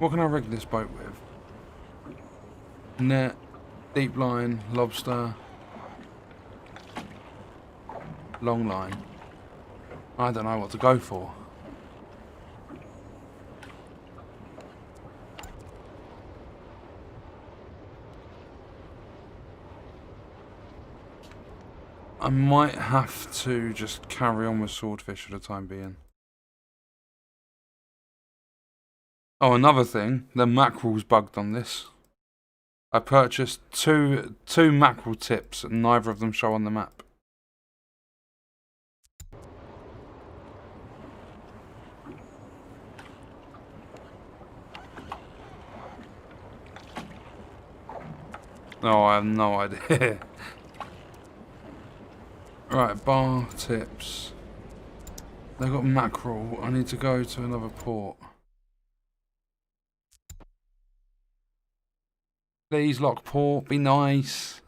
What can I rig this boat with? Net, deep line, lobster, long line. I don't know what to go for. I might have to just carry on with swordfish for the time being. Oh, another thing, the mackerel's bugged on this. I purchased two mackerel tips and neither of them show on the map. Oh, I have no idea. Right, bar tips. They got mackerel. I need to go to another port. Please, Lockport, be nice.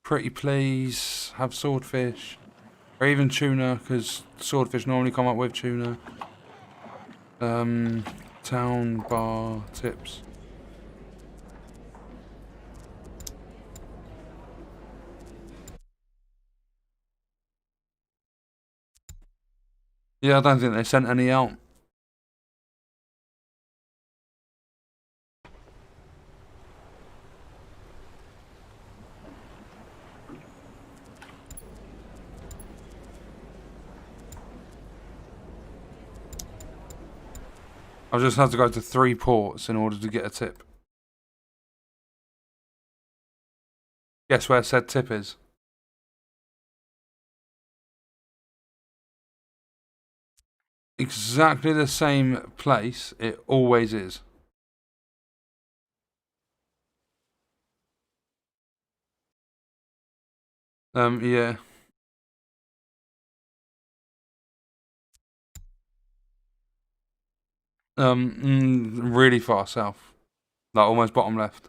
Pretty please, have swordfish. Or even tuna, because swordfish normally come up with tuna. Town, bar, tips. Yeah, I don't think they sent any out. I just had to go to 3 ports in order to get a tip. Guess where said tip is? Exactly the same place it always is. Yeah. Really far south. Like almost bottom left.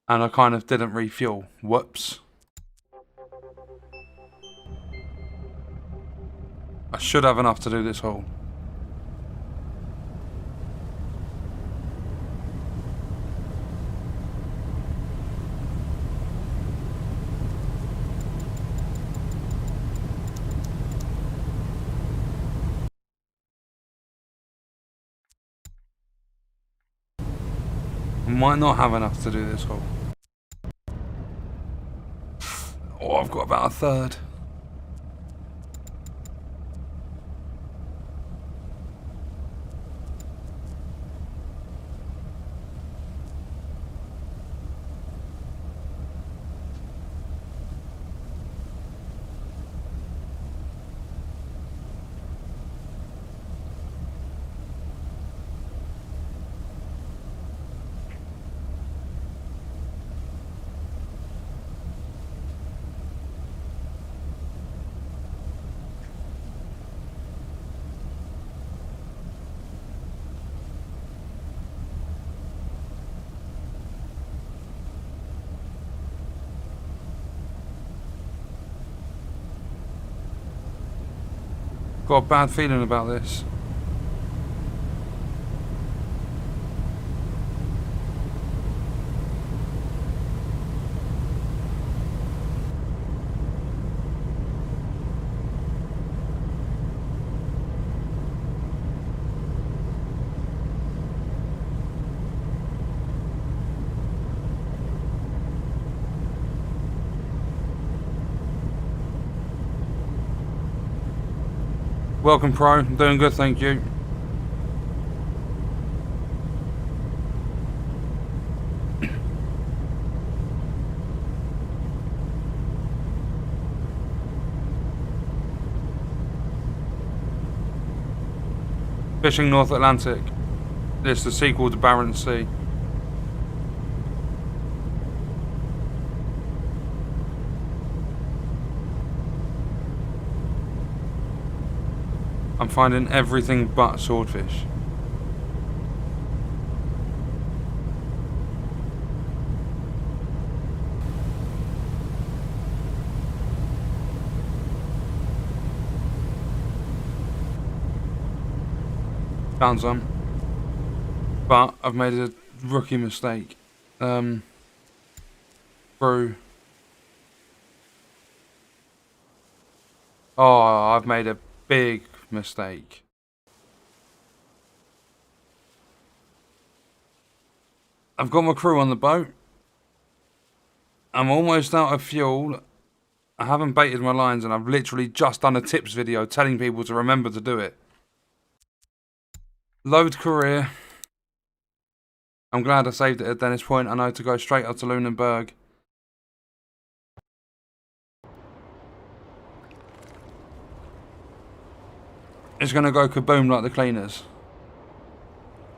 And I kind of didn't refuel. Whoops. I should have enough to do this haul. I might not have enough to do this haul. Oh, I've got about a third. Got a bad feeling about this. Welcome, Pro. I'm doing good, thank you. Fishing North Atlantic. It's the sequel to Barents Sea. I'm finding everything but swordfish. Found some. But I've made a rookie mistake. Through. Oh, I've made a big mistake. I've got my crew on the boat. I'm almost out of fuel. I haven't baited my lines and I've literally just done a tips video telling people to remember to do it. Load career. I'm glad I saved it at Dennis Point. I know to go straight up to Lunenburg. It's going to go kaboom like the cleaners.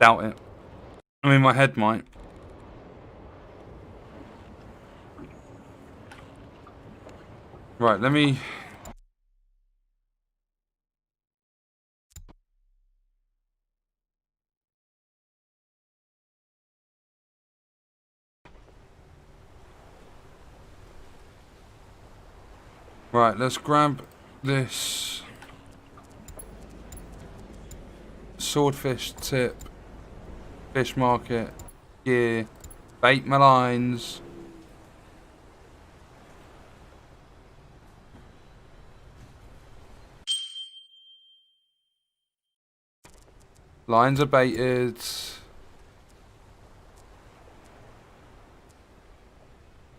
Doubt it. I mean, my head might. Right, let me... Right, let's grab this swordfish tip, fish market, gear, bait my lines. Lines are baited.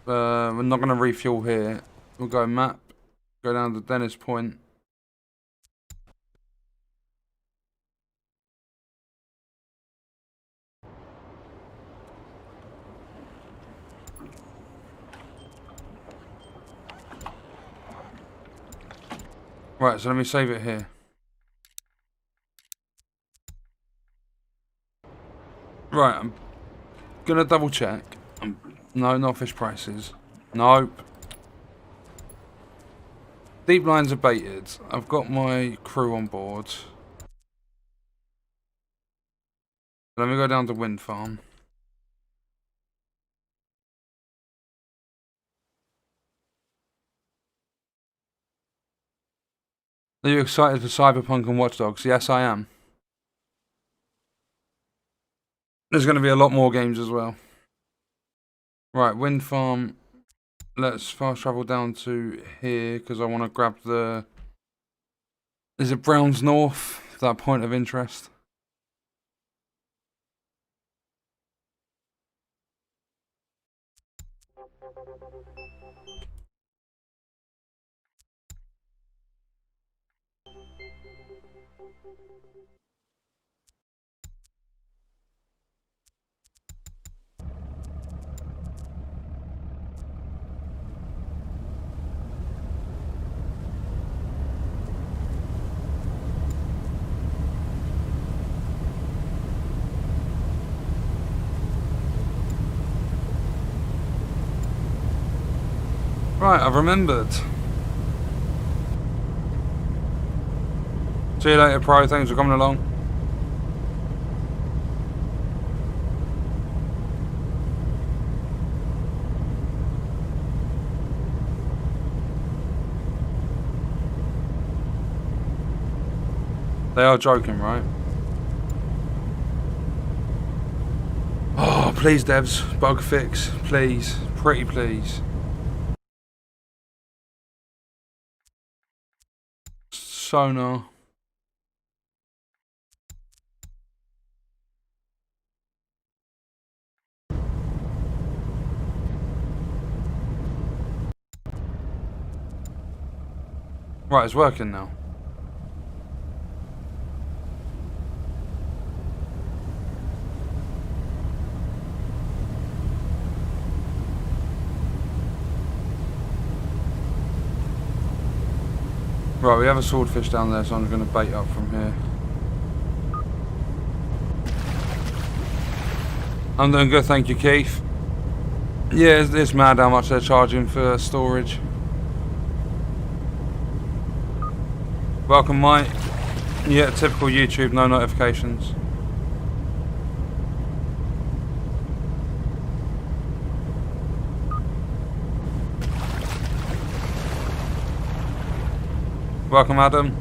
We're not going to refuel here. We'll go map, go down to Dennis Point. Right, so let me save it here. Right, I'm gonna double check. No, not fish prices. Nope. Deep lines are baited. I've got my crew on board. Let me go down to wind farm. Are you excited for Cyberpunk and Watch Dogs? Yes, I am. There's going to be a lot more games as well. Right, wind farm. Let's fast travel down to here because I want to grab the... Is it Browns North? That point of interest. Right, I've remembered. See you later, Pro. Thanks for coming along. They are joking, right? Oh, please, devs. Bug fix. Please. Pretty please. Sonar. Right, it's working now. Right, we have a swordfish down there, so I'm going to bait up from here. I'm doing good, thank you, Keith. Yeah, it's mad how much they're charging for storage. Welcome, Mike. Yeah, typical YouTube, no notifications. Welcome, Adam.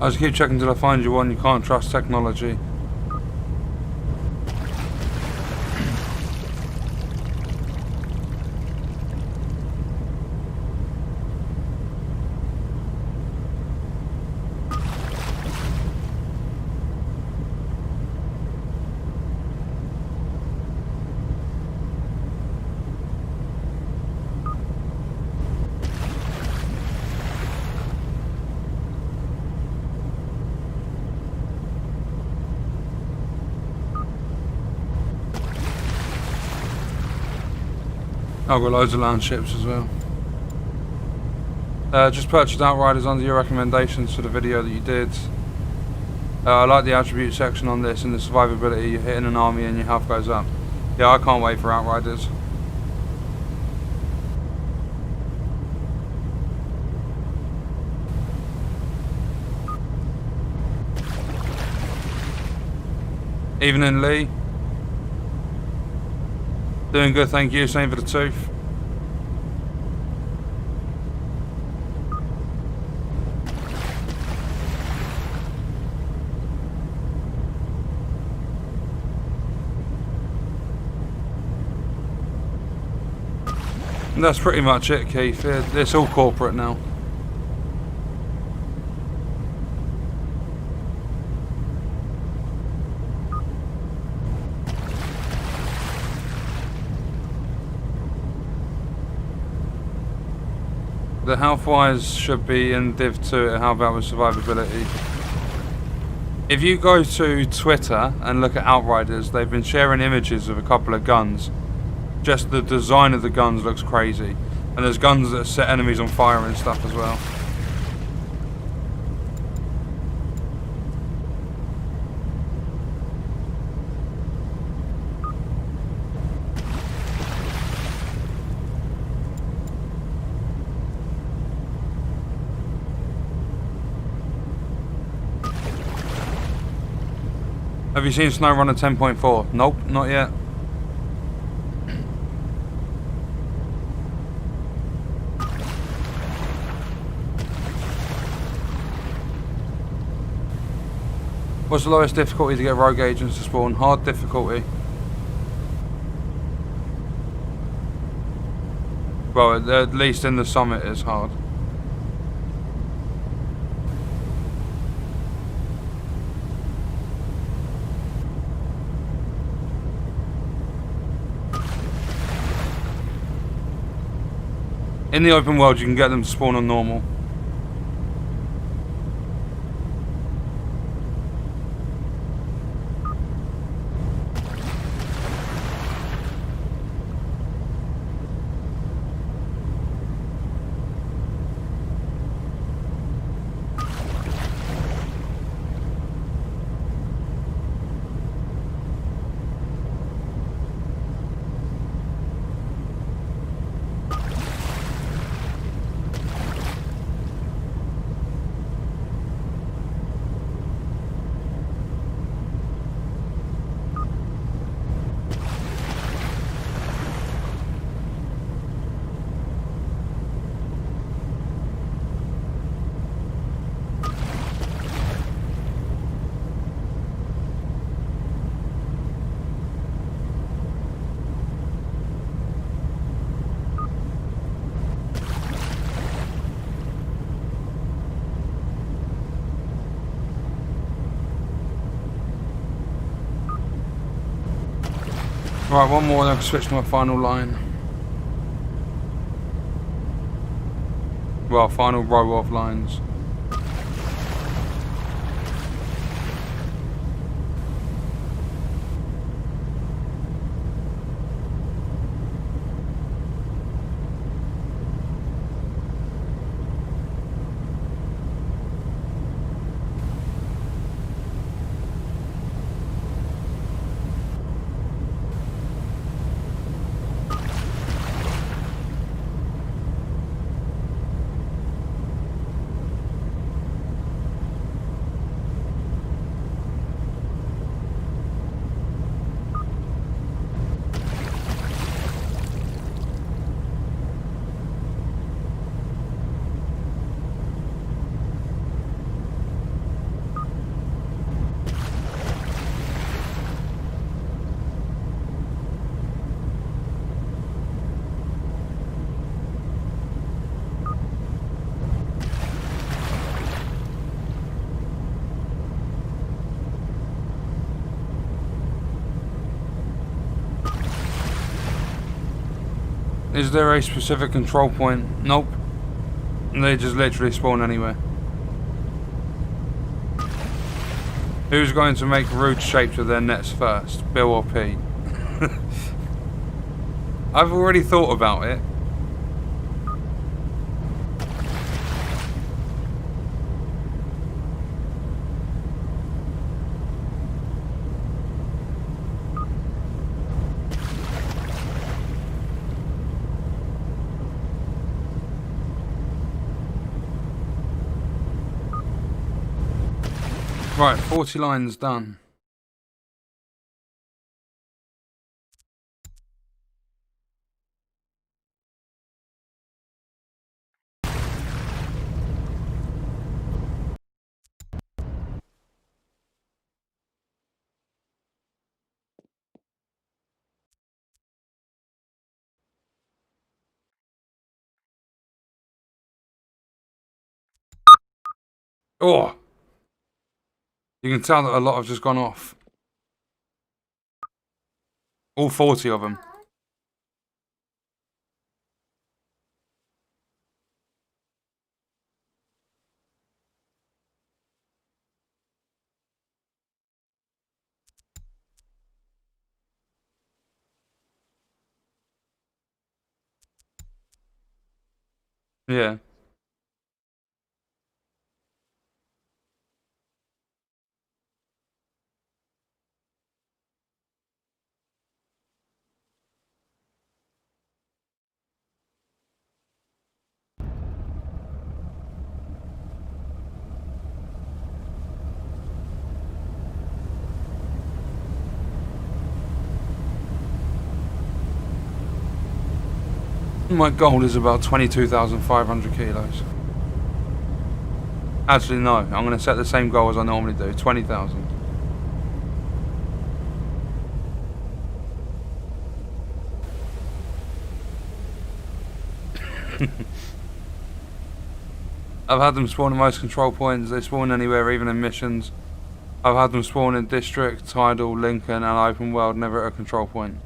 I just keep checking till I find you one. You can't trust technology. I've got loads of land ships as well. Just purchased Outriders under your recommendations for the video that you did. I like the attribute section on this and the survivability. You're hitting an army and your health goes up. Yeah, I can't wait for Outriders. Evening, Lee. Doing good, thank you. Same for the tooth. And that's pretty much it, Keith. It's all corporate now. The health-wise should be in Div 2. How about with survivability? If you go to Twitter and look at Outriders, they've been sharing images of a couple of guns. Just the design of the guns looks crazy. And there's guns that set enemies on fire and stuff as well. Have you seen SnowRunner 10.4? Nope, not yet. What's the lowest difficulty to get rogue agents to spawn? Hard difficulty. Well, at least in the summit it's hard. In the open world, you can get them to spawn on normal. Right, one more, then I can switch to my final line. Well, final row of lines. Is there a specific control point? Nope. They just literally spawn anywhere. Who's going to make rude shapes with their nets first? Bill or Pete? I've already thought about it. Right, 40 lines done. Oh! You can tell that a lot have just gone off. All 40 of them. Yeah. My goal is about 22,500 kilos. Actually, no. I'm going to set the same goal as I normally do. 20,000. I've had them spawn in most control points. They spawn anywhere, even in missions. I've had them spawn in District, Tidal, Lincoln, and Open World, never at a control point.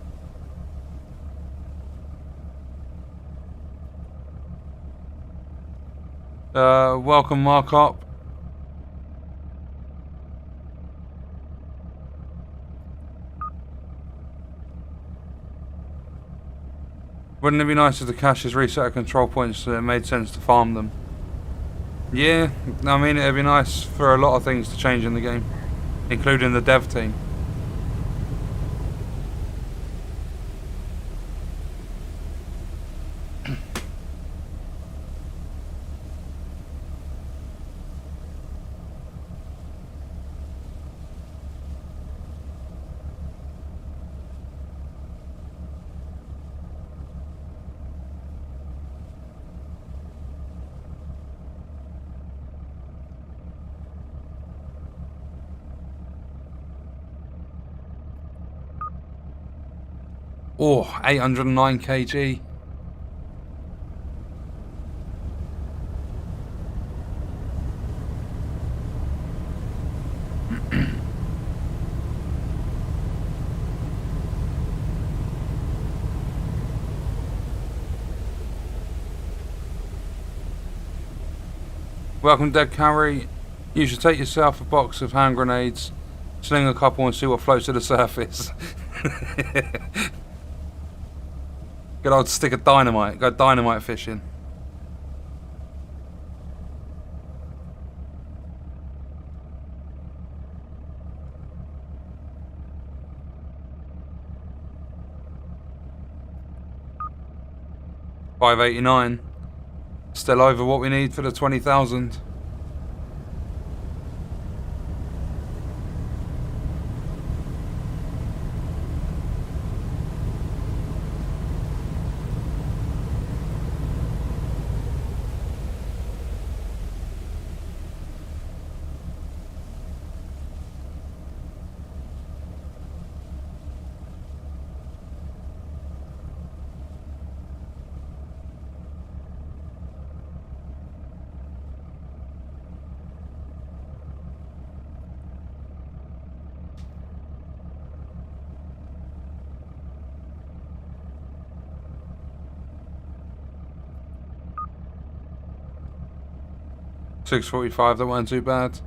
Welcome, Markop. Wouldn't it be nice if the caches reset at control points so it made sense to farm them? Yeah, I mean, it'd be nice for a lot of things to change in the game, including the dev team. Oh, 809 kg. Welcome, Dead Carry. You should take yourself a box of hand grenades, sling a couple and see what floats to the surface. Good old stick of dynamite. Go dynamite fishing. $589. Still over what we need for the 20,000. 6:45, that weren't too bad.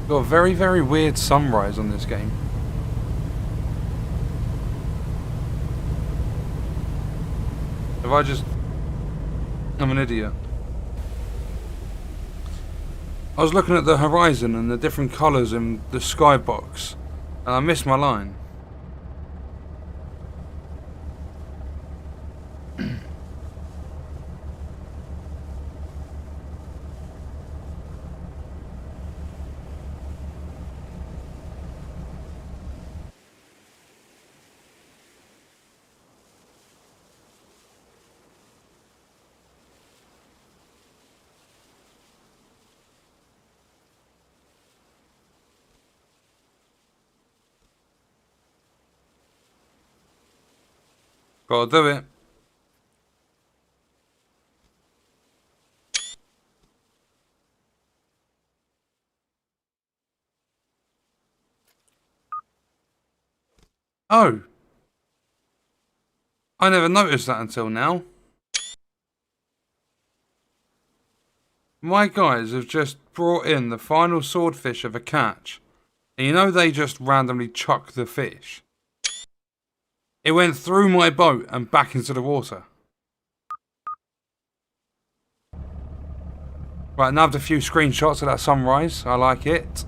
Got a very, very weird sunrise on this game. I'm an idiot. I was looking at the horizon and the different colours in the skybox, and I missed my line. Gotta do it. Oh. I never noticed that until now. My guys have just brought in the final swordfish of a catch. And you know they just randomly chuck the fish. It went through my boat and back into the water. Right, nabbed a few screenshots of that sunrise. I like it.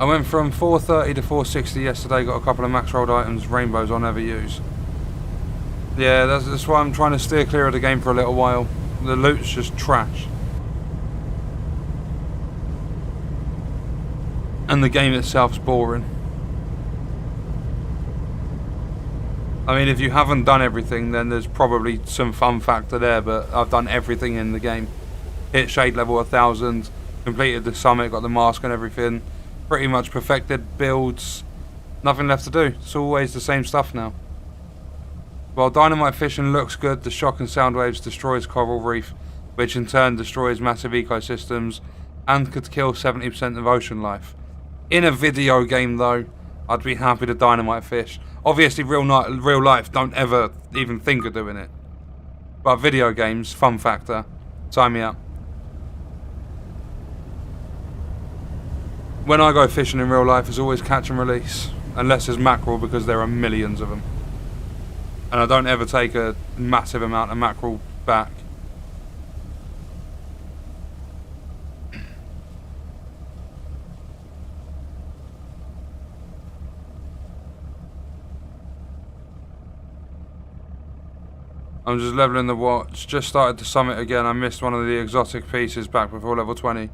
I went from 430 to 460 yesterday, got a couple of max rolled items, rainbows I'll never use. Yeah, that's why I'm trying to steer clear of the game for a little while. The loot's just trash. And the game itself's boring. I mean, if you haven't done everything, then there's probably some fun factor there, but I've done everything in the game. Hit shade level 1000, completed the summit, got the mask and everything. Pretty much perfected builds. Nothing left to do. It's always the same stuff now. While dynamite fishing looks good, the shock and sound waves destroys coral reef, which in turn destroys massive ecosystems and could kill 70% of ocean life. In a video game though, I'd be happy to dynamite fish. Obviously real life, don't ever even think of doing it. But video games, fun factor. Sign me up. When I go fishing in real life, it's always catch and release. Unless there's mackerel, because there are millions of them. And I don't ever take a massive amount of mackerel back. I'm just leveling the watch. Just started the summit again. I missed one of the exotic pieces back before level 20.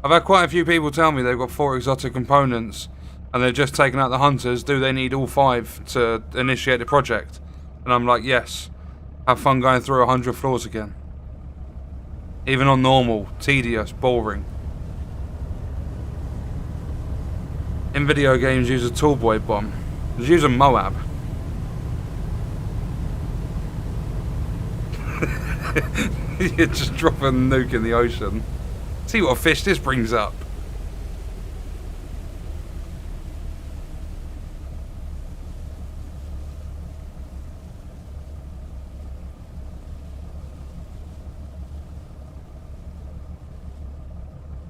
I've had quite a few people tell me they've got 4 exotic components and they've just taken out the hunters. Do they need all 5 to initiate the project? And I'm like, yes. Have fun going through 100 floors again. Even on normal, tedious, boring. In video games, use a tallboy bomb. Just use a Moab. You just drop a nuke in the ocean. See what fish this brings up.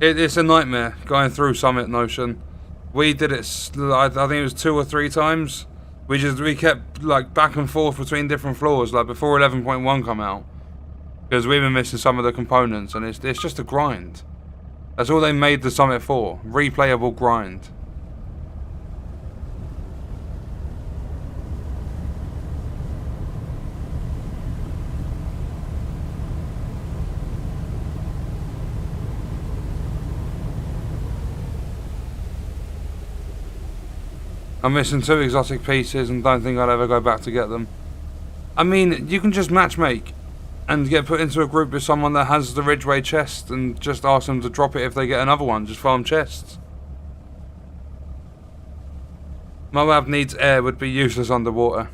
It's a nightmare going through Summit and Ocean. We did it, I think it was 2 or 3 times. We kept like back and forth between different floors, like before 11.1 come out. Because we've been missing some of the components, and it's just a grind. That's all they made the Summit for. Replayable grind. I'm missing 2 exotic pieces and don't think I'll ever go back to get them. I mean, you can just matchmake and get put into a group with someone that has the Ridgeway chest and just ask them to drop it if they get another one. Just farm chests. Moab needs air would be useless underwater.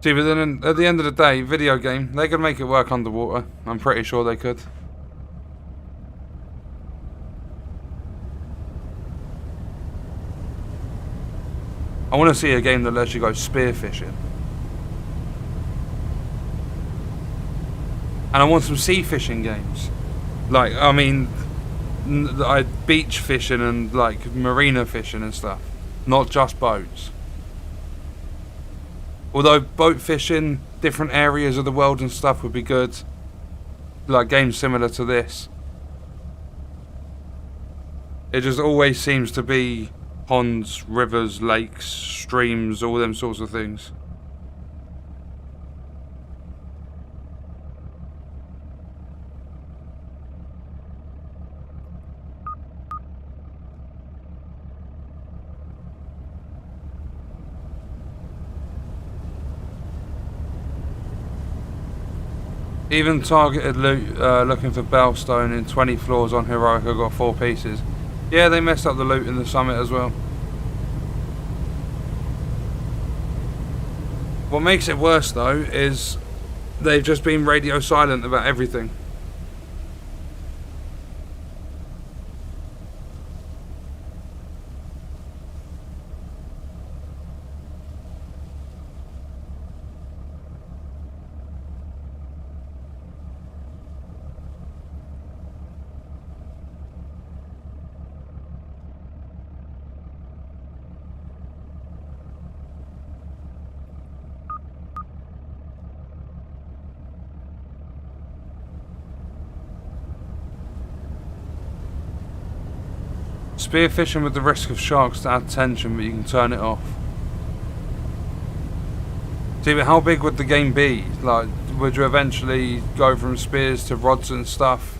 See, but then at the end of the day, video game, they could make it work underwater. I'm pretty sure they could. I want to see a game that lets you go spearfishing. And I want some sea fishing games. Like, I mean, beach fishing and like marina fishing and stuff. Not just boats. Although boat fishing, different areas of the world and stuff would be good. Like games similar to this. It just always seems to be ponds, rivers, lakes, streams, all them sorts of things. Even targeted loot, looking for Bellstone in 20 floors on Heroic, I got 4 pieces. Yeah, they messed up the loot in the summit as well. What makes it worse though is they've just been radio silent about everything. Spearfishing with the risk of sharks to add tension, but you can turn it off. See, but how big would the game be? Like, would you eventually go from spears to rods and stuff?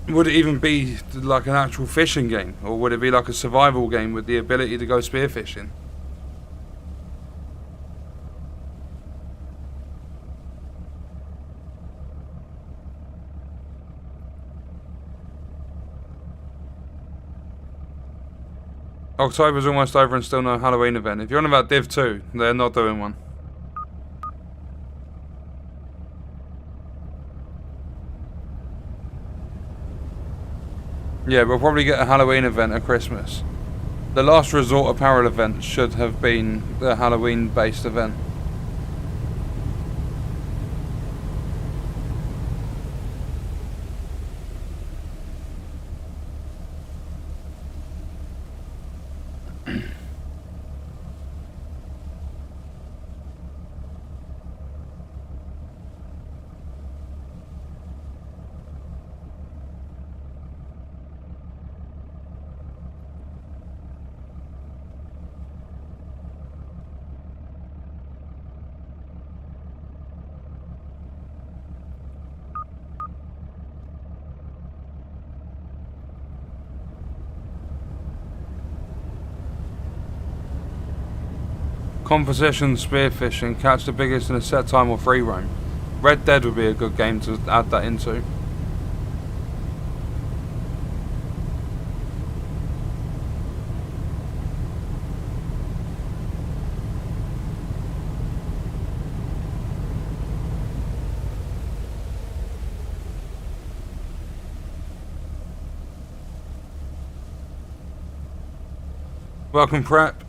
Would it even be like an actual fishing game? Or would it be like a survival game with the ability to go spearfishing? October's almost over and still no Halloween event. If you're on about Div 2, they're not doing one. Yeah, we'll probably get a Halloween event at Christmas. The last resort apparel event should have been the Halloween based event. Composition, spearfishing, catch the biggest in a set time or free roam. Red Dead would be a good game to add that into. Welcome, Prep.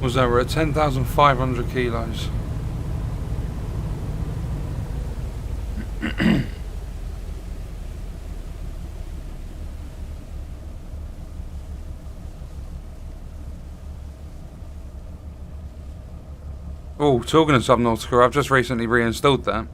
Was that? We're at 10,500 kilos. Oh, talking of Subnautica, I've just recently reinstalled that.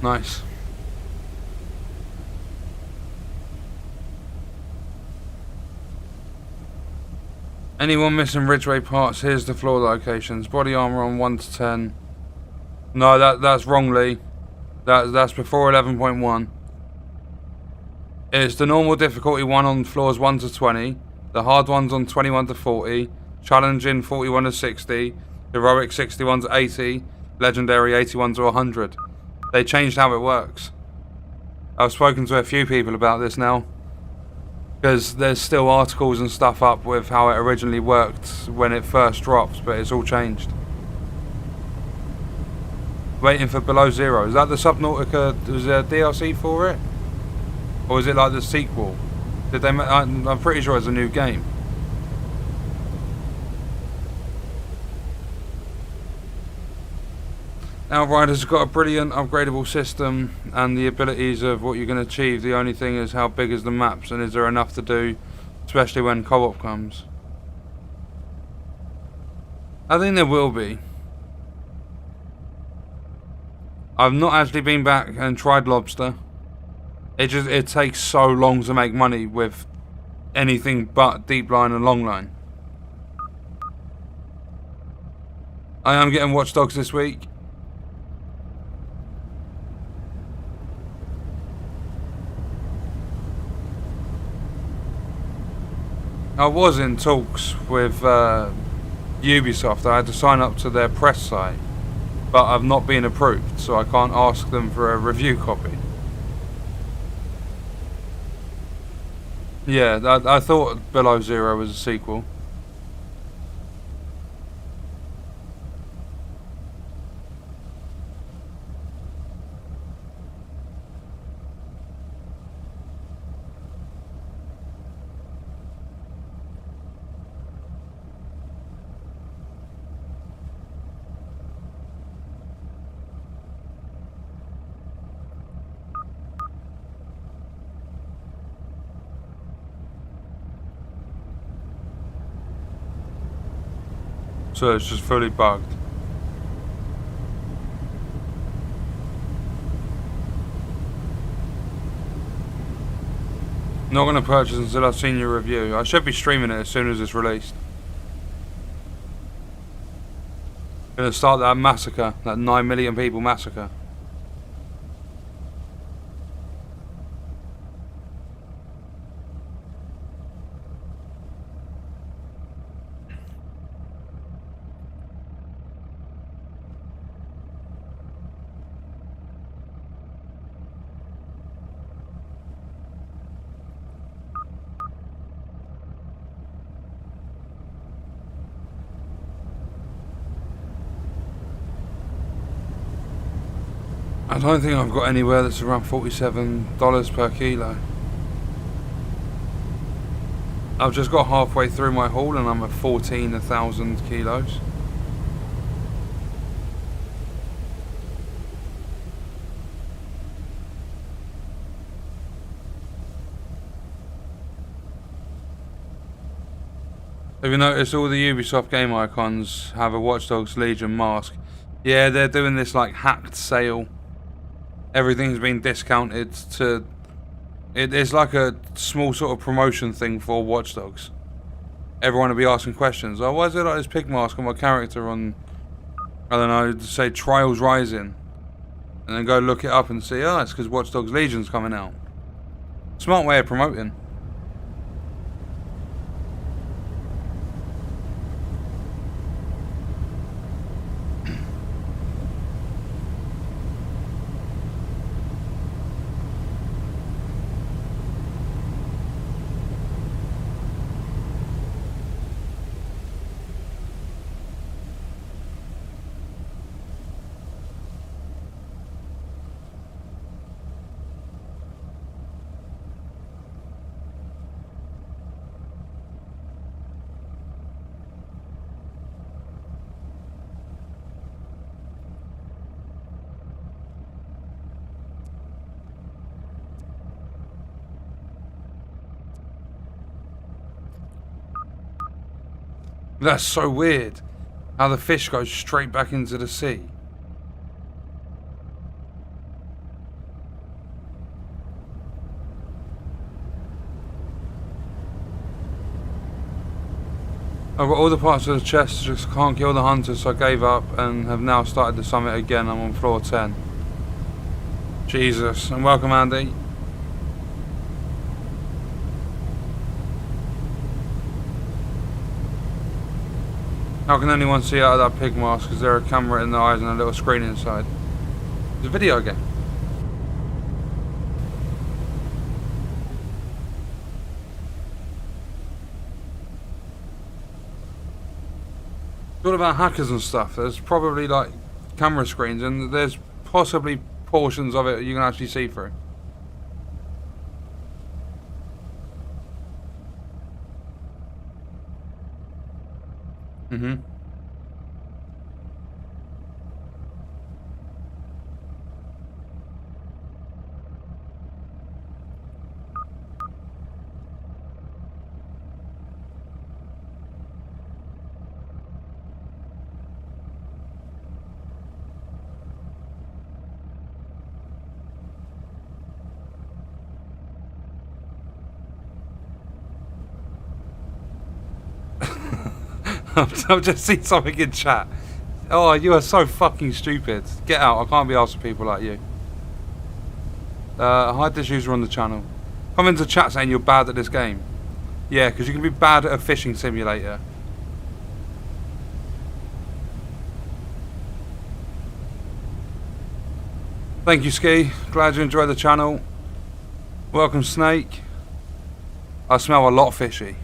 Nice. Anyone missing Ridgeway parts? Here's the floor locations. Body armor on 1 to 10. No, that's wrongly. That's before 11.1. It's the normal difficulty one on floors 1 to 20. The hard ones on 21 to 40. Challenging 41 to 60. Heroic 61 to 80. Legendary 81 to 100. They changed how it works. I've spoken to a few people about this now, because there's still articles and stuff up with how it originally worked when it first dropped, but it's all changed. Waiting for Below Zero. Is that the Subnautica? Was there a DLC for it? Or is it like the sequel? Did they? I'm pretty sure it's a new game. Outrider's got a brilliant upgradable system and the abilities of what you can achieve. The only thing is how big is the maps and is there enough to do, especially when co-op comes. I think there will be. I've not actually been back and tried Lobster. It takes so long to make money with anything but deep line and long line. I am getting Watch Dogs this week. I was in talks with Ubisoft. I had to sign up to their press site, but I've not been approved, so I can't ask them for a review copy. Yeah, I thought Below Zero was a sequel. So it's just fully bugged. Not going to purchase until I've seen your review. I should be streaming it as soon as it's released. Gonna start that massacre, that 9 million people massacre. I don't think I've got anywhere that's around $47 per kilo. I've just got halfway through my haul and I'm at 14,000 kilos. Have you noticed all the Ubisoft game icons have a Watch Dogs Legion mask? Yeah, they're doing this like hacked sale. Everything's been discounted to... It's like a small sort of promotion thing for Watch Dogs. Everyone will be asking questions. Oh, why is there like this pig mask on my character on... I don't know, say Trials Rising. And then go look it up and see, oh, it's because Watch Dogs Legion's coming out. Smart way of promoting. That's so weird. How the fish goes straight back into the sea. I've got all the parts of the chest, just can't kill the hunters, so I gave up and have now started the summit again. I'm on floor 10. Jesus, and welcome Andy. How can anyone see out of that pig mask? Is there a camera in the eyes and a little screen inside? It's a video game. It's all about hackers and stuff. There's probably like camera screens and there's possibly portions of it you can actually see through. Mm-hmm. I've just seen something in chat. Oh, you are so fucking stupid. Get out. I can't be asked for people like you. Hide this user on the channel. Come into chat saying you're bad at this game. Yeah, because you can be bad at a fishing simulator. Thank you, Ski. Glad you enjoyed the channel. Welcome, Snake. I smell a lot fishy.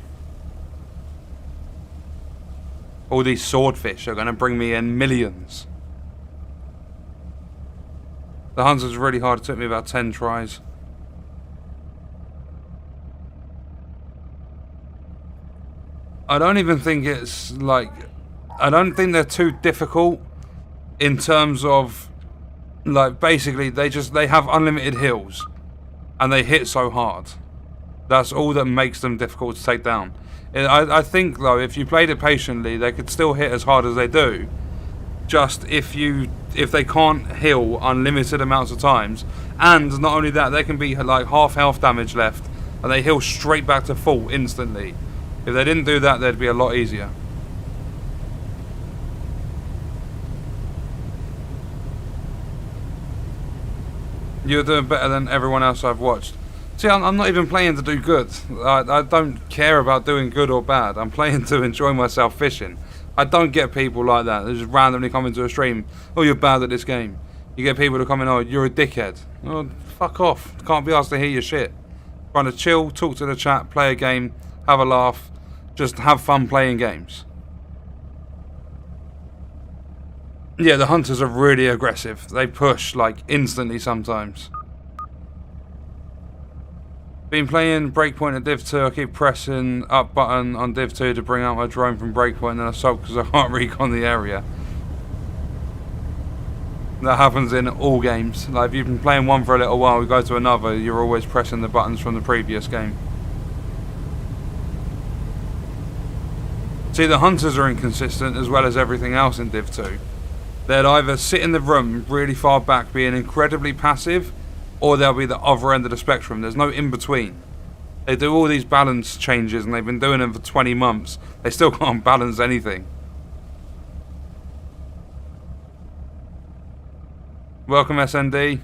All these swordfish are going to bring me in millions. The hunt was really hard. It took me about 10 tries. I don't even think it's like... I don't think they're too difficult in terms of... Like, basically, they have unlimited hills. And they hit so hard. That's all that makes them difficult to take down. I think, though, if you played it patiently, they could still hit as hard as they do. Just if they can't heal unlimited amounts of times. And not only that, they can be like half health damage left. And they heal straight back to full instantly. If they didn't do that, they'd be a lot easier. You're doing better than everyone else I've watched. See, I'm not even playing to do good. I don't care about doing good or bad. I'm playing to enjoy myself fishing. I don't get people like that. They just randomly come into a stream. Oh, you're bad at this game. You get people to come in, oh, you're a dickhead. Oh, fuck off. Can't be asked to hear your shit. Trying to chill, talk to the chat, play a game, have a laugh. Just have fun playing games. Yeah, the hunters are really aggressive. They push, like, instantly sometimes. Been playing Breakpoint at Div 2. I keep pressing up button on Div 2 to bring out my drone from Breakpoint and then I stop because I can't recon the area. That happens in all games. Like, if you've been playing one for a little while, we go to another, you're always pressing the buttons from the previous game. See, the hunters are inconsistent as well as everything else in Div 2. They'll either sit in the room really far back being incredibly passive, or they'll be the other end of the spectrum. There's no in between. They do all these balance changes and they've been doing them for 20 months. They still can't balance anything. Welcome, SND.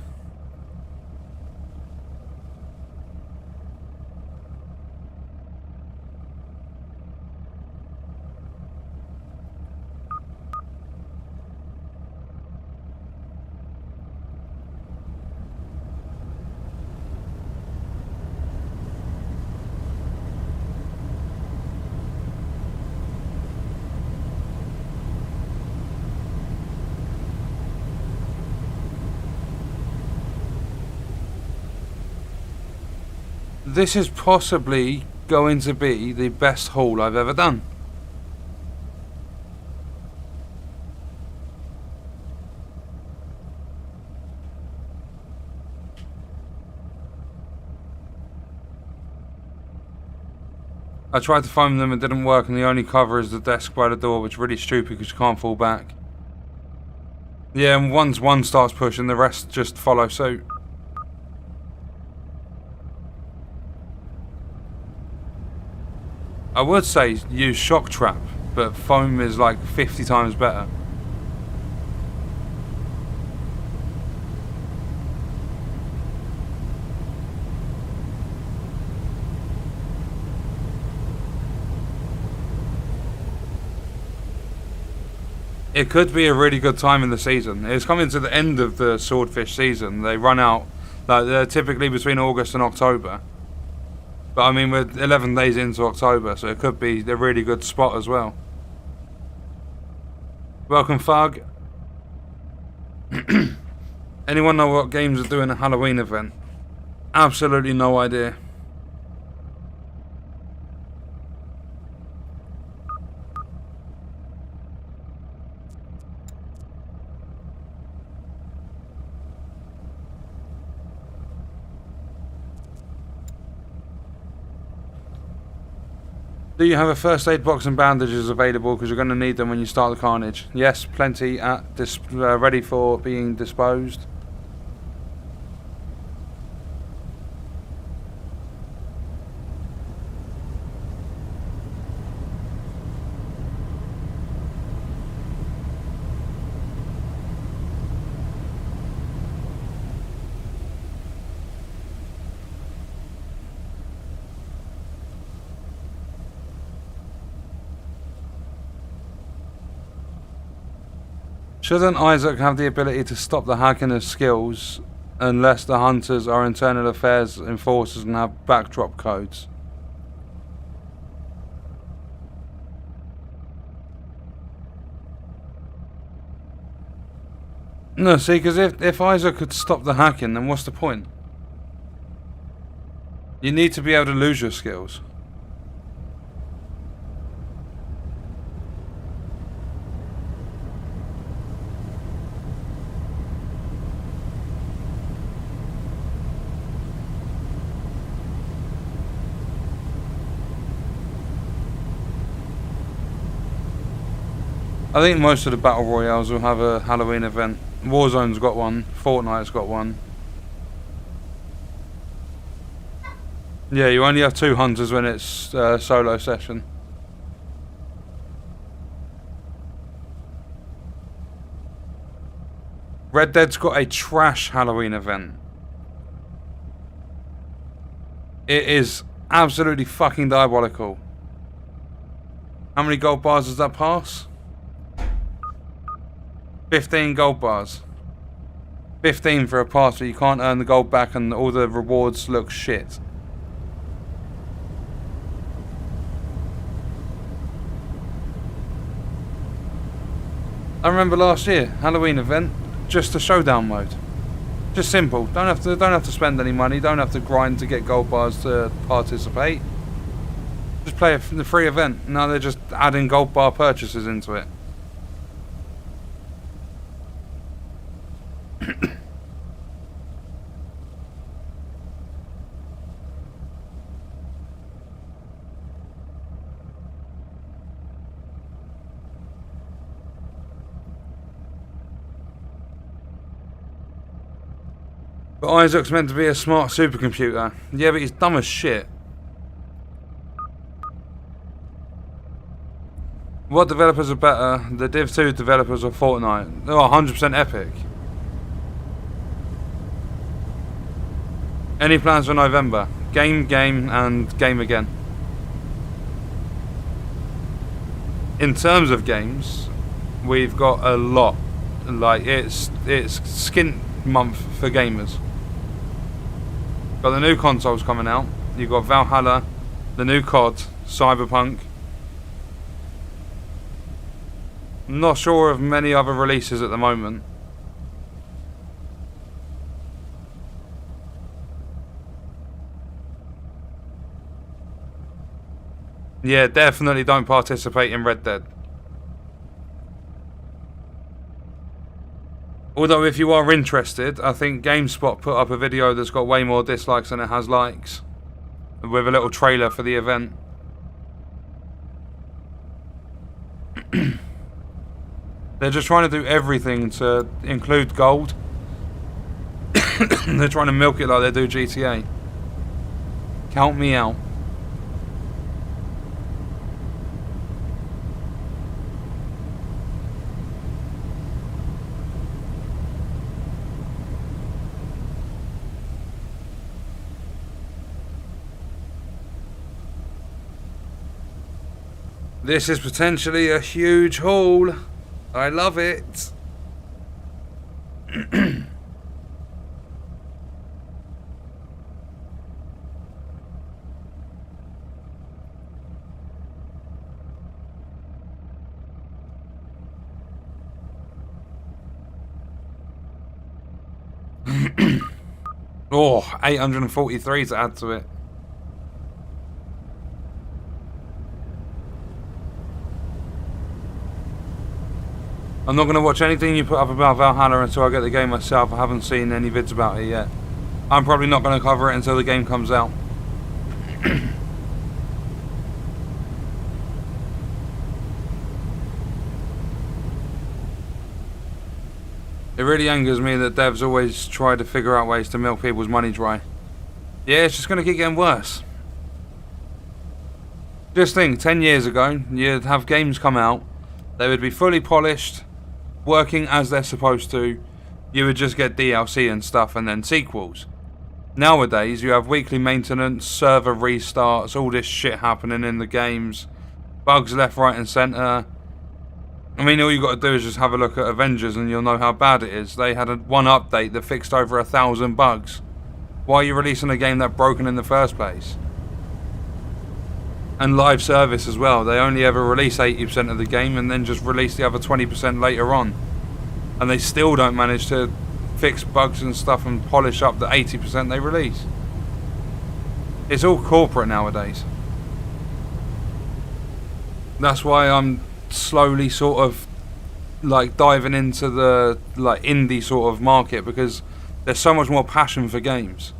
This is possibly going to be the best haul I've ever done. I tried to phone them, it didn't work, and the only cover is the desk by the door, which is really stupid because you can't fall back. Yeah, and once one starts pushing, the rest just follow suit. I would say use shock trap, but foam is like 50 times better. It could be a really good time in the season. It's coming to the end of the swordfish season. They run out, like they're typically between August and October. But I mean, we're 11 days into October, so it could be a really good spot as well. Welcome, Thug. Anyone know what games are doing a Halloween event? Absolutely no idea. Do you have a first aid box and bandages available, because you're going to need them when you start the carnage? Yes, plenty at ready for being disposed. Shouldn't Isaac have the ability to stop the hacking of skills unless the hunters are internal affairs enforcers and have backdrop codes? No, see, because if Isaac could stop the hacking, then what's the point? You need to be able to lose your skills. I think most of the battle royales will have a Halloween event. Warzone's got one, Fortnite's got one. Yeah, you only have 2 hunters when it's solo session. Red Dead's got a trash Halloween event. It is absolutely fucking diabolical. How many gold bars does that pass? 15 gold bars. 15 for a pass where you can't earn the gold back and all the rewards look shit. I remember last year, Halloween event, just a showdown mode. Just simple. Don't have to spend any money, don't have to grind to get gold bars to participate. Just play the free event. Now they're just adding gold bar purchases into it. But Isaac's meant to be a smart supercomputer. Yeah, but he's dumb as shit. What developers are better? The Div 2 developers or Fortnite? They're 100% Epic. Any plans for November? Game, and game again. In terms of games, we've got a lot. Like, it's skint month for gamers. Got the new consoles coming out. You've got Valhalla, the new COD, Cyberpunk. I'm not sure of many other releases at the moment. Yeah, definitely don't participate in Red Dead. Although if you are interested, I think GameSpot put up a video that's got way more dislikes than it has likes, with a little trailer for the event. They're just trying to do everything to include gold. They're trying to milk it like they do GTA. Count me out. This is potentially a huge haul. I love it. Oh, 843 to add to it. I'm not going to watch anything you put up about Valhalla until I get the game myself. I haven't seen any vids about it yet. I'm probably not going to cover it until the game comes out. It really angers me that devs always try to figure out ways to milk people's money dry. Yeah, it's just going to keep getting worse. Just think, 10 years ago, you'd have games come out, they would be fully polished, working as they're supposed to, you would just get DLC and stuff and then sequels. Nowadays, you have weekly maintenance, server restarts, all this shit happening in the games, bugs left, right and centre. I mean, all you got to do is just have a look at Avengers and you'll know how bad it is. They had one update that fixed over 1,000 bugs. Why are you releasing a game that broken in the first place? And live service as well. They only ever release 80% of the game and then just release the other 20% later on. And they still don't manage to fix bugs and stuff and polish up the 80% they release. It's all corporate nowadays. That's why I'm slowly sort of like diving into the like indie sort of market, because there's so much more passion for games.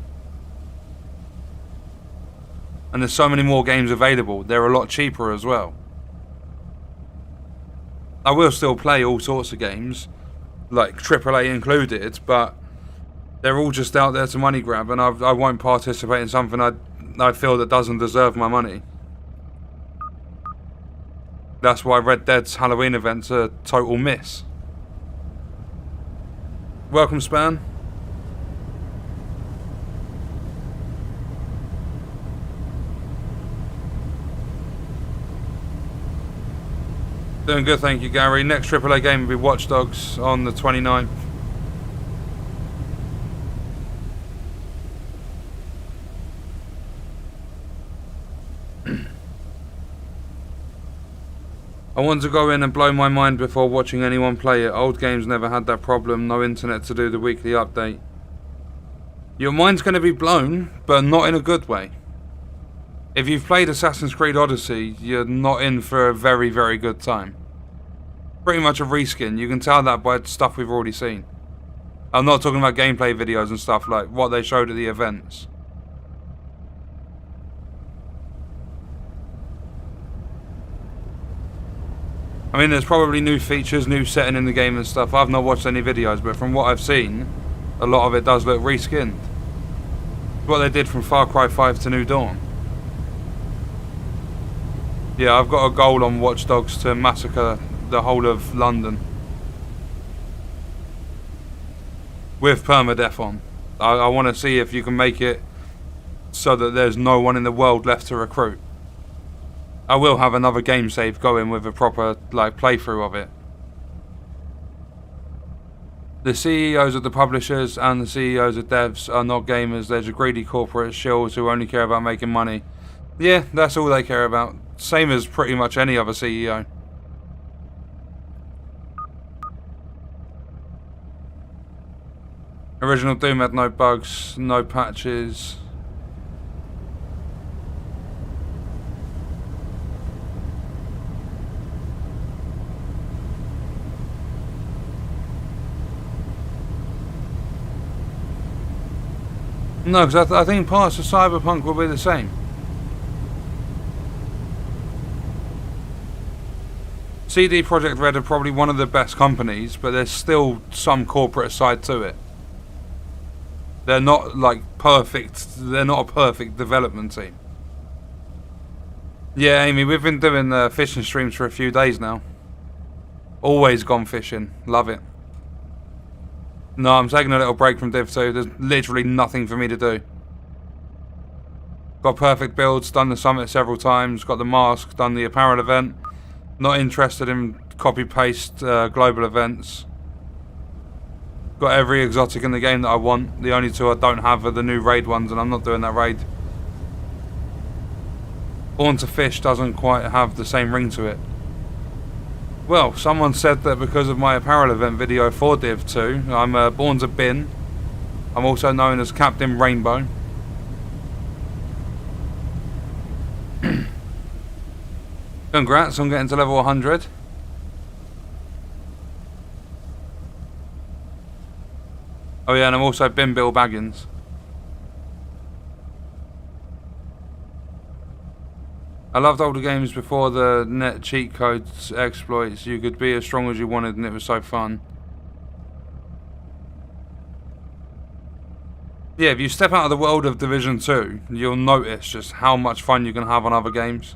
And there's so many more games available. They're a lot cheaper as well. I will still play all sorts of games, like AAA included, but they're all just out there to money grab, and I won't participate in something I feel that doesn't deserve my money. That's why Red Dead's Halloween event's a total miss. Welcome, Span. Doing good, thank you, Gary. Next AAA game will be Watch Dogs on the 29th. I want to go in and blow my mind before watching anyone play it. Old games never had that problem, no internet to do the weekly update. Your mind's going to be blown, but not in a good way. If you've played Assassin's Creed Odyssey, you're not in for a very, very good time. Pretty much a reskin, you can tell that by stuff we've already seen. I'm not talking about gameplay videos and stuff like what they showed at the events. I mean, there's probably new features, new setting in the game and stuff. I've not watched any videos, but from what I've seen, a lot of it does look reskinned. What they did from Far Cry 5 to New Dawn. Yeah, I've got a goal on Watch Dogs to massacre the whole of London. With permadeath on. I want to see if you can make it so that there's no one in the world left to recruit. I will have another game save going with a proper like playthrough of it. The CEOs of the publishers and the CEOs of devs are not gamers, they're just greedy corporate shills who only care about making money. Yeah, that's all they care about. Same as pretty much any other CEO. Original Doom had no bugs, no patches. No, because I think parts of Cyberpunk will be the same. CD Projekt Red are probably one of the best companies, but there's still some corporate side to it. They're not like perfect. They're not a perfect development team. Yeah, Amy, we've been doing fishing streams for a few days now. Always gone fishing. Love it. No, I'm taking a little break from Div 2. There's literally nothing for me to do. Got perfect builds, done the summit several times, got the mask, done the apparel event. Not interested in copy-paste global events. Got every exotic in the game that I want. The only two I don't have are the new raid ones, and I'm not doing that raid. Born to Fish doesn't quite have the same ring to it. Well, someone said that because of my apparel event video for Div 2, I'm Born to Bin. I'm also known as Captain Rainbow. Congrats on getting to level 100. Oh yeah, and I'm also Bin Bill Baggins. I loved older games before the net cheat codes exploits. You could be as strong as you wanted and it was so fun. Yeah, if you step out of the world of Division 2, you'll notice just how much fun you can have on other games.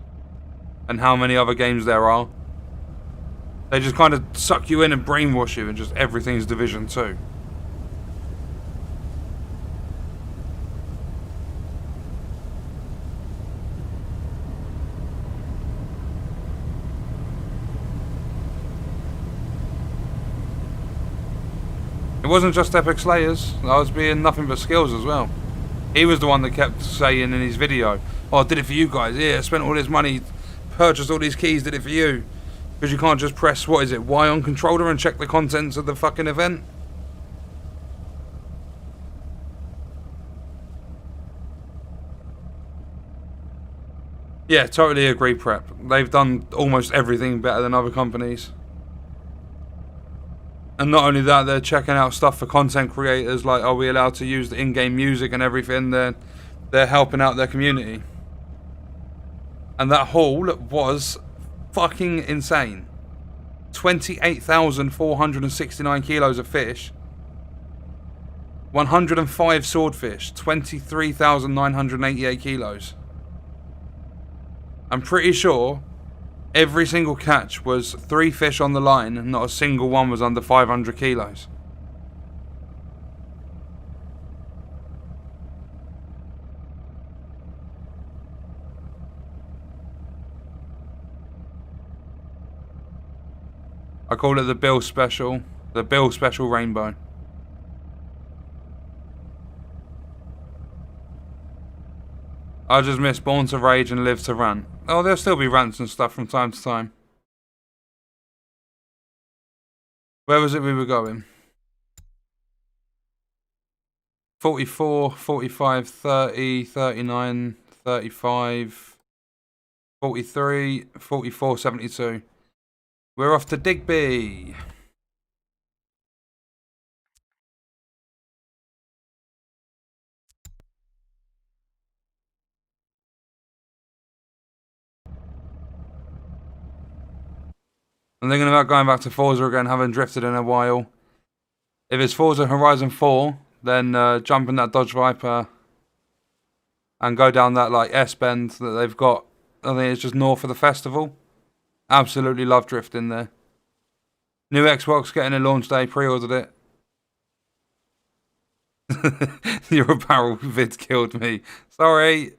And how many other games there are. They just kind of suck you in and brainwash you and just everything's Division 2. It wasn't just Epic Slayers, I was being nothing but skills as well. He was the one that kept saying in his video, oh, I did it for you guys, yeah, I spent all this money, purchased all these keys, did it for you. Because you can't just press, what is it, Y on controller and check the contents of the fucking event? Yeah, totally agree, Prep. They've done almost everything better than other companies. And not only that, they're checking out stuff for content creators, like are we allowed to use the in-game music and everything. They're helping out their community. And that haul was fucking insane. 28,469 kilos of fish. 105 swordfish. 23,988 kilos. I'm pretty sure every single catch was 3 fish on the line and not a single one was under 500 kilos. I call it the Bill Special. The Bill Special Rainbow. I just miss Born to Rage and Live to Rant. Oh, there'll still be rants and stuff from time to time. Where was it we were going? 44, 45, 30, 39, 35, 43, 44, 72. We're off to Digby. I'm thinking about going back to Forza again, having drifted in a while. If it's Forza Horizon 4, then jump in that Dodge Viper and go down that like S-bend that they've got. I think it's just north of the festival. Absolutely love drifting there. New Xbox getting a launch day, pre-ordered it. Your apparel vid killed me. Sorry.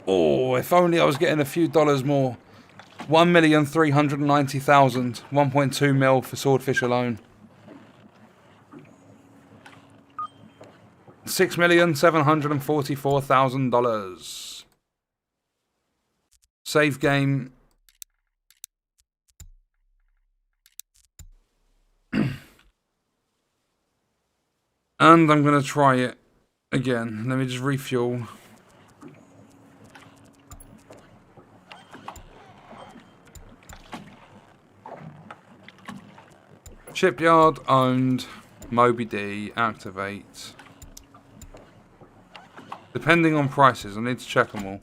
Oh, if only I was getting a few dollars more. 1,390,000. 1.2 mil for Swordfish alone. $6,744,000. Save game. And I'm going to try it again. Let me just refuel. Shipyard owned. Moby D. Activate. Depending on prices, I need to check them all.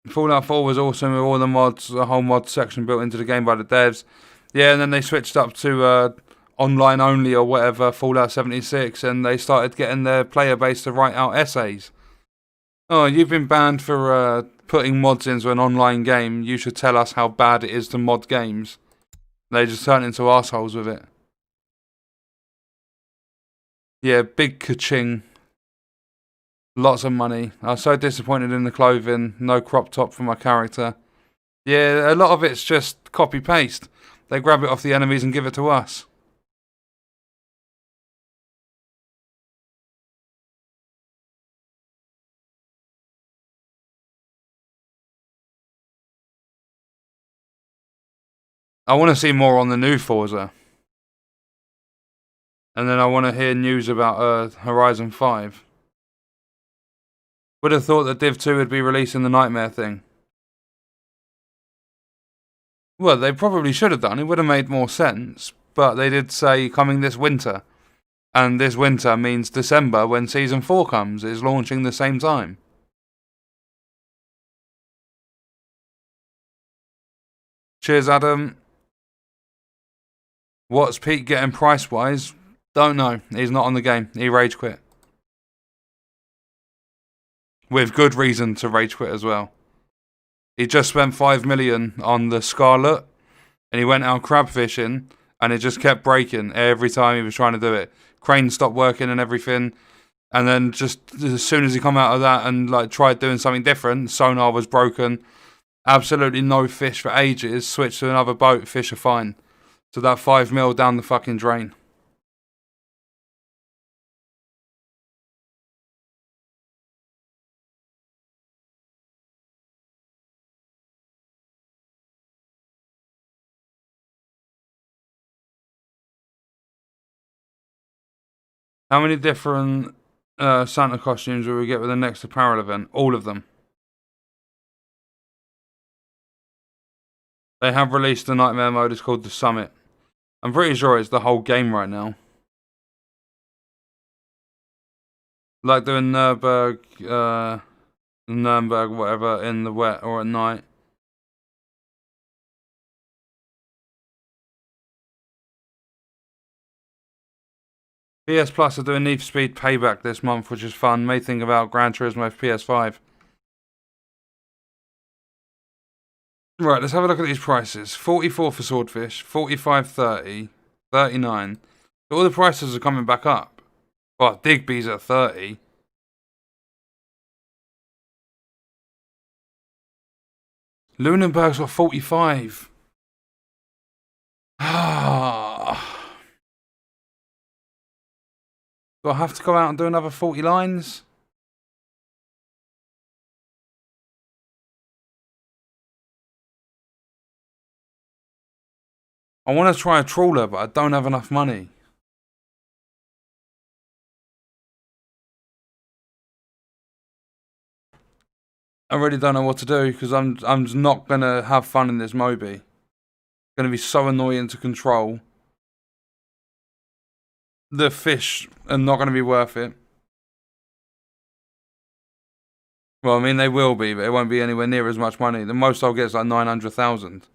Fallout 4 was awesome with all the mods, the whole mod section built into the game by the devs. Yeah, and then they switched up to online only or whatever, Fallout 76, and they started getting their player base to write out essays. Oh, you've been banned for putting mods into an online game. You should tell us how bad it is to mod games. They just turn into assholes with it. Yeah, big ka-ching. Lots of money. I was so disappointed in the clothing. No crop top for my character. Yeah, a lot of it's just copy-paste. They grab it off the enemies and give it to us. I want to see more on the new Forza. And then I want to hear news about Horizon 5. Would have thought that Div 2 would be releasing the Nightmare thing. Well, they probably should have done. It would have made more sense. But they did say coming this winter. And this winter means December when Season 4 comes. It's launching the same time. Cheers, Adam. What's Pete getting price-wise? Don't know. He's not on the game. He rage quit. With good reason to rage quit as well. He just spent 5 million on the Scarlet, and he went out crab fishing, and it just kept breaking every time he was trying to do it. Crane stopped working and everything, and then just as soon as he come out of that and like tried doing something different, sonar was broken. Absolutely no fish for ages. Switched to another boat, fish are fine. So that 5 mil down the fucking drain. How many different Santa costumes will we get with the next apparel event? All of them. They have released the Nightmare mode. It's called the Summit. I'm pretty sure it's the whole game right now. Like doing Nürburg, whatever, in the wet or at night. PS Plus are doing Need for Speed Payback this month, which is fun. May think about Gran Turismo for PS5. Right, let's have a look at these prices. 44 for Swordfish, 45.30, 39. All the prices are coming back up. Well, Digby's at 30. Lunenburg's got 45. Ah. Do I have to go out and do another 40 lines? I want to try a trawler, but I don't have enough money. I really don't know what to do because I'm just not gonna have fun in this Moby. It's gonna be so annoying to control. The fish are not gonna be worth it. Well, I mean they will be, but it won't be anywhere near as much money. The most I'll get is like 900,000,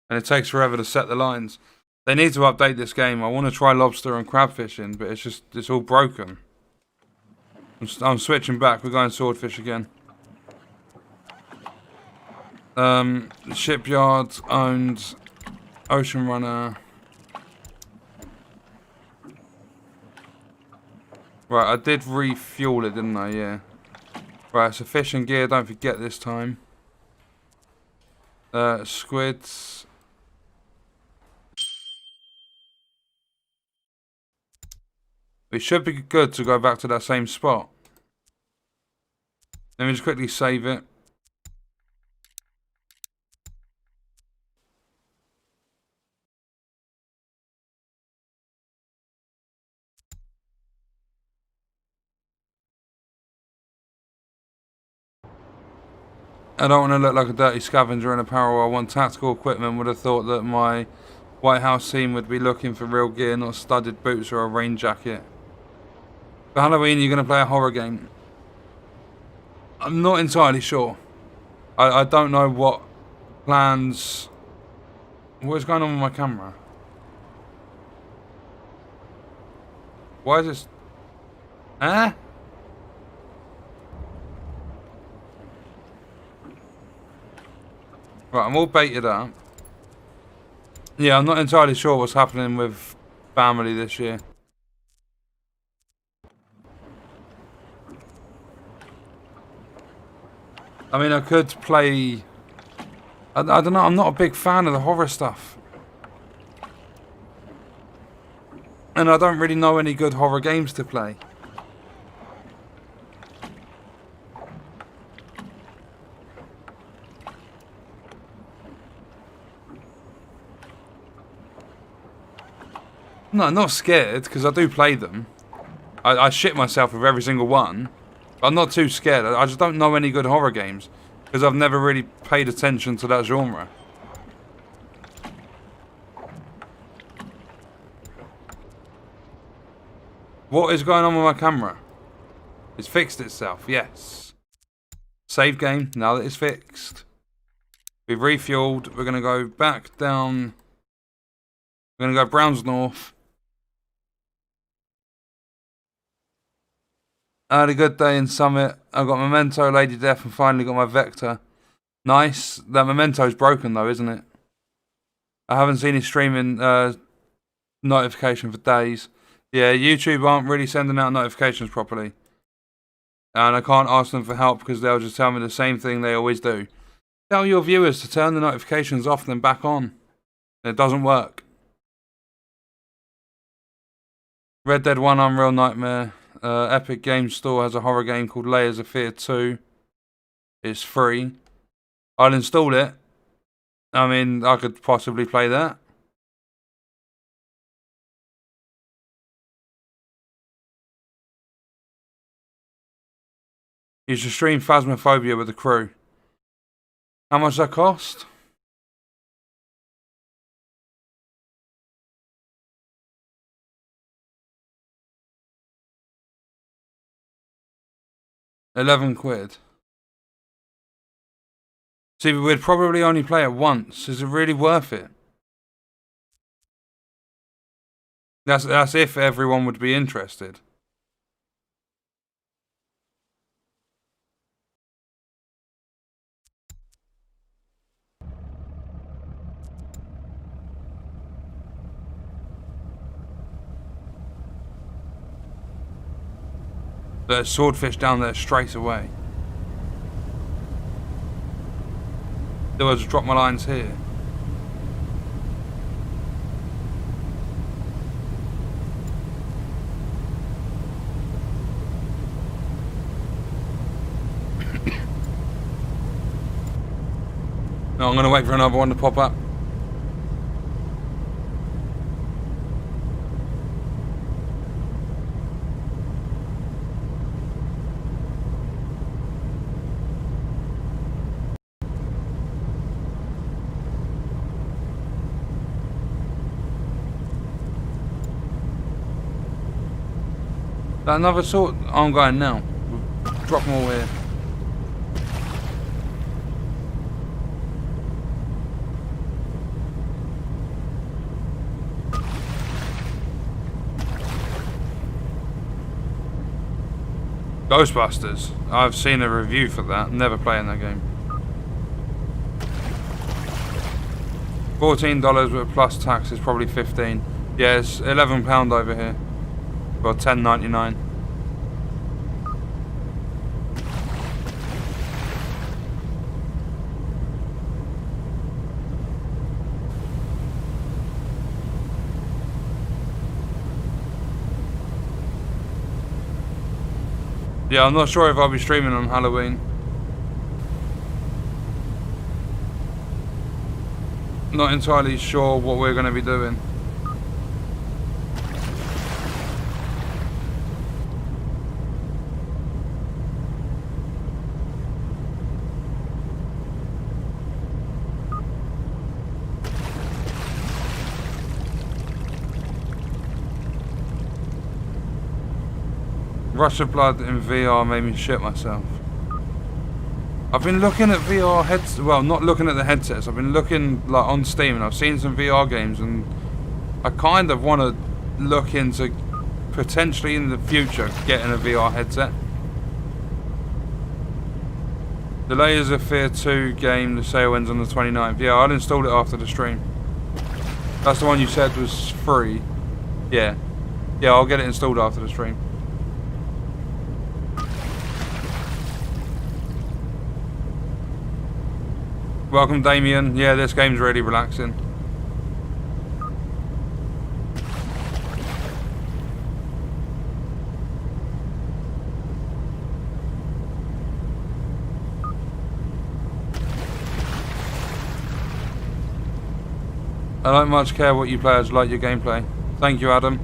and it takes forever to set the lines. They need to update this game. I want to try lobster and crab fishing, but it's all broken. I'm switching back. We're going swordfish again. Shipyard owned Ocean Runner. Right, I did refuel it, didn't I? Yeah. Right, so fish and gear, don't forget this time. Squids. We should be good to go back to that same spot. Let me just quickly save it. I don't want to look like a dirty scavenger in apparel. I want tactical equipment. Would have thought that my White House team would be looking for real gear, not studded boots or a rain jacket. For Halloween, you're going to play a horror game. I'm not entirely sure. I don't know what plans... What is going on with my camera? Why is this... Huh? Right, I'm all baited up. Yeah, I'm not entirely sure what's happening with family this year. I mean, I could play... I don't know, I'm not a big fan of the horror stuff. And I don't really know any good horror games to play. No, not scared, because I do play them. I shit myself with every single one. I'm not too scared. I just don't know any good horror games. Because I've never really paid attention to that genre. What is going on with my camera? It's fixed itself, yes. Save game, now that it's fixed. We've refueled. We're going to go back down. We're going to go Browns North. I had a good day in Summit. I got Memento, Lady Death, and finally got my Vector. Nice. That Memento's broken though, isn't it? I haven't seen his streaming notification for days. Yeah, YouTube aren't really sending out notifications properly. And I can't ask them for help because they'll just tell me the same thing they always do. Tell your viewers to turn the notifications off then back on. It doesn't work. Red Dead 1 Unreal Nightmare. Epic Games Store has a horror game called Layers of Fear 2. It's free. I'll install it. I mean, I could possibly play that. You should stream Phasmophobia with the crew. How much does that cost? £11. See, we'd probably only play it once. Is it really worth it? That's if everyone would be interested. There's swordfish down there straight away. Do I just drop my lines here? No, I'm going to wait for another one to pop up. Another sort. I'm going now. Drop them all here. Ghostbusters. I've seen a review for that. Never playing that game. $14 with plus tax is probably 15. Yeah, it's £11 over here. Or $10.99. Yeah, I'm not sure if I'll be streaming on Halloween. Not entirely sure what we're going to be doing. Rush of Blood in VR made me shit myself. I've been looking at VR headsets, well, not looking at the headsets, I've been looking like on Steam and I've seen some VR games and I kind of want to look into potentially in the future getting a VR headset. The Layers of Fear 2 game, the sale ends on the 29th. Yeah, I'll install it after the stream. That's the one you said was free. Yeah. Yeah, I'll get it installed after the stream. Welcome, Damien. Yeah, this game's really relaxing. I don't much care what you play, I just like your gameplay. Thank you, Adam.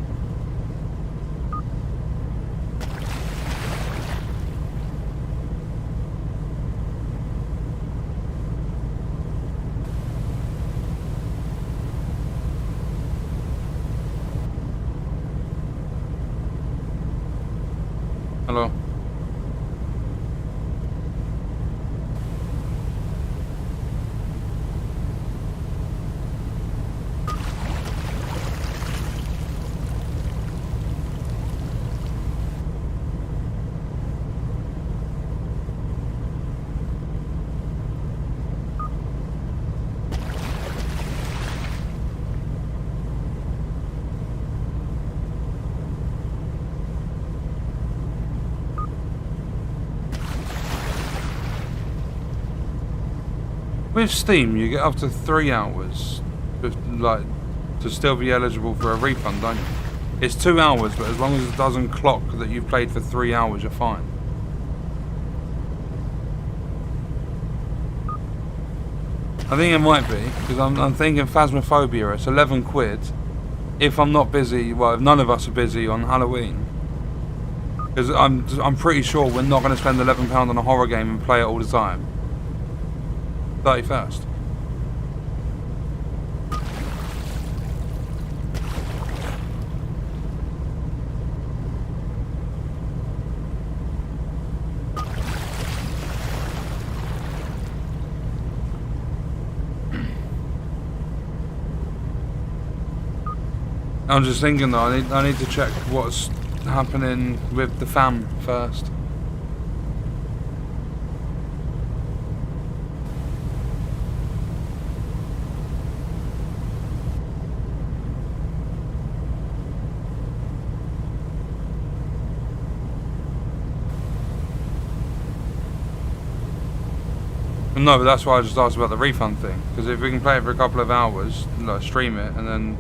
Hello. With Steam, you get up to 3 hours, like, to still be eligible for a refund, don't you? It's 2 hours, but as long as it doesn't clock that you've played for 3 hours, you're fine. I think it might be, because I'm thinking Phasmophobia, it's 11 quid. If I'm not busy, well, if none of us are busy on Halloween. Because I'm pretty sure we're not going to spend £11 on a horror game and play it all the time. 31st. I'm just thinking though, I need to check what's happening with the fam first. No, but that's why I just asked about the refund thing. Because if we can play it for a couple of hours, like stream it, and then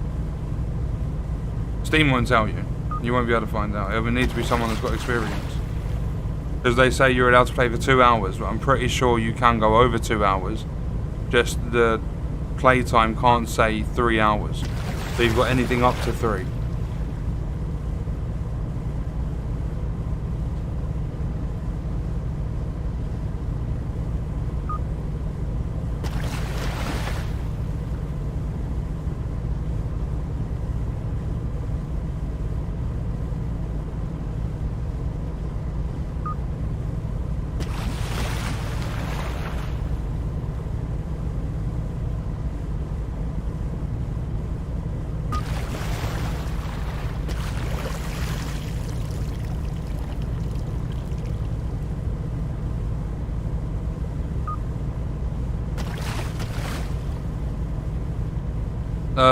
Steam won't tell you. You won't be able to find out. It would need to be someone that's got experience. Because they say you're allowed to play for 2 hours, but I'm pretty sure you can go over 2 hours. Just the playtime can't say 3 hours. So you've got anything up to 3.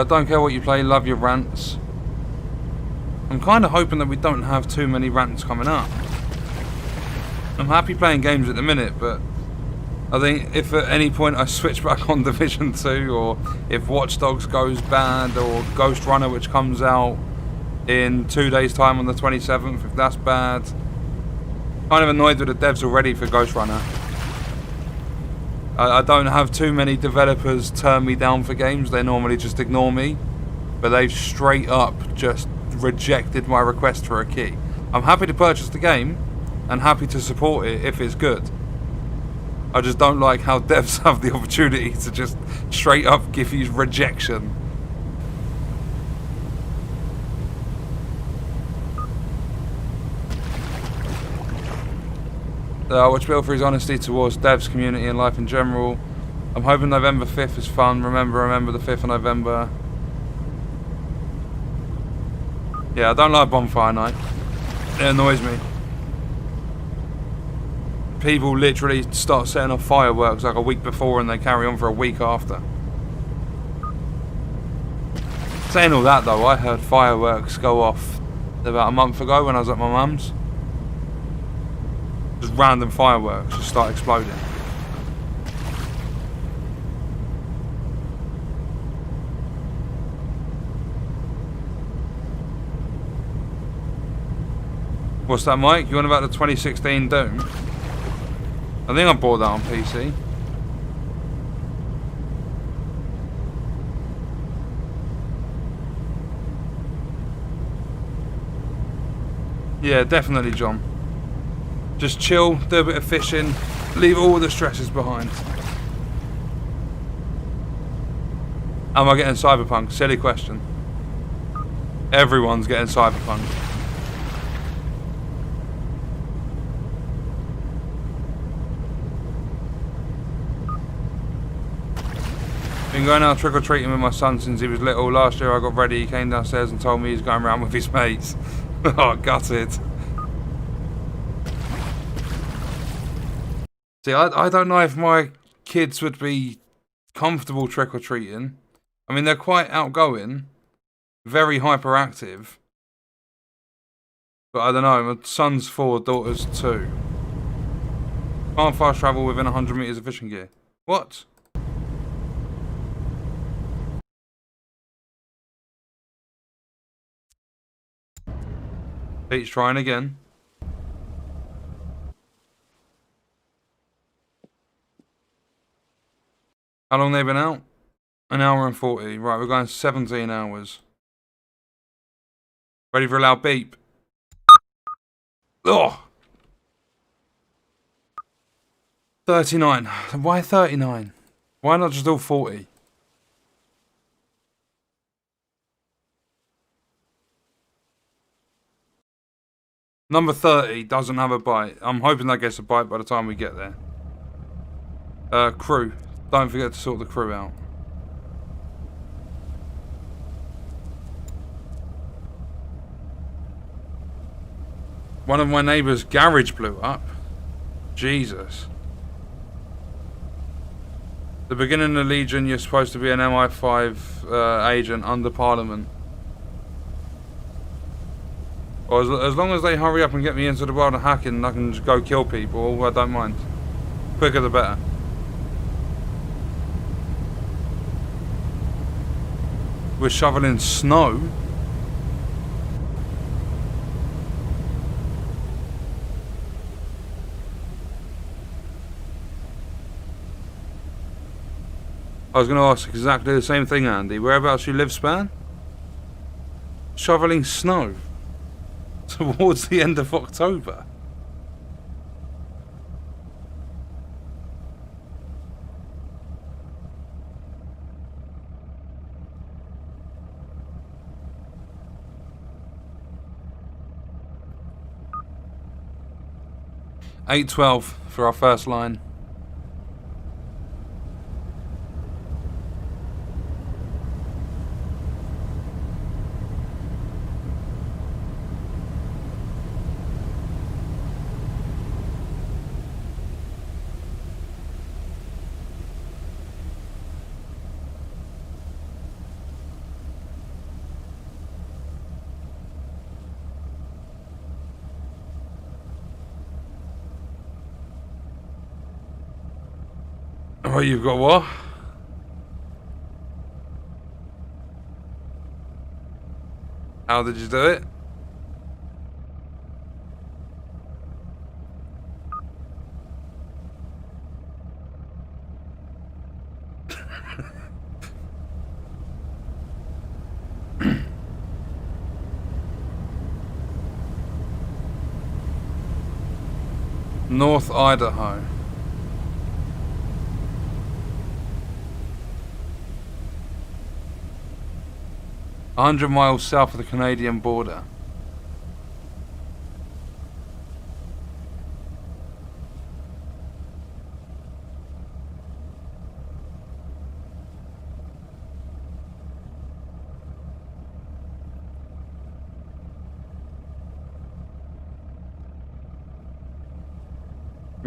Don't care what you play, love your rants. I'm kind of hoping that we don't have too many rants coming up. I'm happy playing games at the minute, but I think if at any point I switch back on Division 2, or if Watch Dogs goes bad, or Ghost Runner, which comes out in 2 days' time on the 27th, if that's bad. Kind of annoyed with the devs already for Ghost Runner. I don't have too many developers turn me down for games. They normally just ignore me, but they've straight up just rejected my request for a key. I'm happy to purchase the game and happy to support it if it's good. I just don't like how devs have the opportunity to just straight up give you rejection. Which built for his honesty towards devs, community, and life in general. I'm hoping November 5th is fun. Remember the 5th of November. Yeah, I don't like bonfire night. It annoys me. People literally start setting off fireworks like a week before and they carry on for a week after. Saying all that though, I heard fireworks go off about a month ago when I was at my mum's. Just random fireworks just start exploding. What's that, Mike? You on about the 2016 Doom? I think I bought that on PC. Yeah, definitely, John. Just chill, do a bit of fishing, leave all the stresses behind. Am I getting Cyberpunk? Silly question. Everyone's getting Cyberpunk. Been going out trick-or-treating with my son since he was little. Last year I got ready, he came downstairs and told me he's going around with his mates. Oh, gutted. See, I don't know if my kids would be comfortable trick-or-treating. I mean, they're quite outgoing, very hyperactive. But I don't know, my son's 4, daughter's 2. Can't fast travel within 100 meters of fishing gear. What? Pete's trying again. How long they been out? An hour and 40. Right, we're going 17 hours. Ready for a loud beep. Oh! 39. Why 39? Why not just all 40? Number 30 doesn't have a bite. I'm hoping that gets a bite by the time we get there. Crew. Don't forget to sort the crew out. One of my neighbour's garage blew up. Jesus. The beginning of Legion, you're supposed to be an MI5 agent under Parliament. Or as long as they hurry up and get me into the world of hacking, I can just go kill people, I don't mind. Quicker the better. We're shoveling snow. I was going to ask exactly the same thing, Andy. Whereabouts you live, Span? Shoveling snow. Towards the end of October. $8.12 for our first line. Oh, you've got what? How did you do it? North Idaho. A 100 miles south of the Canadian border.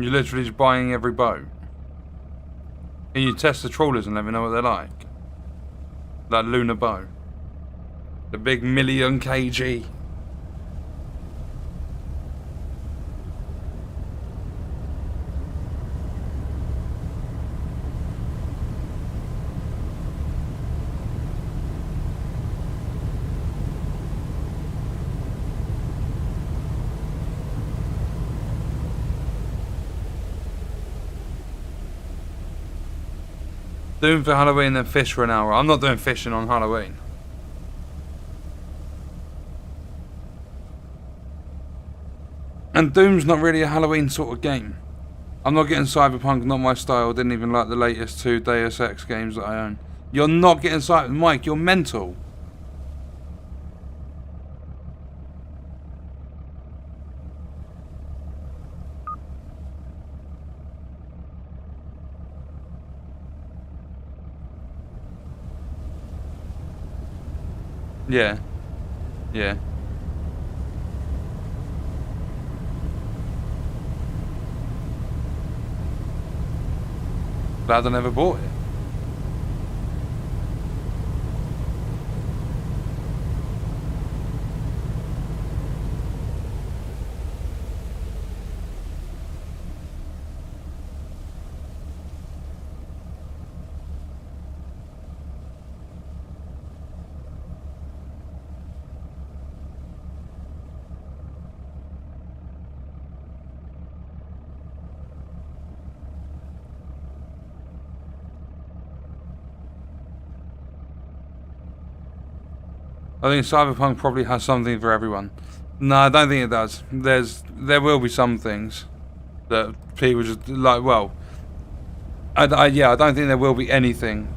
You're literally just buying every boat. Can you test the trawlers and let me know what they're like? That lunar bow. The big million kg. Doom for Halloween, then fish for an hour. I'm not doing fishing on Halloween. And Doom's not really a Halloween sort of game. I'm not getting Cyberpunk, not my style. Didn't even like the latest 2 Deus Ex games that I own. You're not getting Cyberpunk. Mike, you're mental. Yeah. Yeah. Glad I never bought it. I think Cyberpunk probably has something for everyone. No, I don't think it does. There will be some things that people just like. Well, yeah, I don't think there will be anything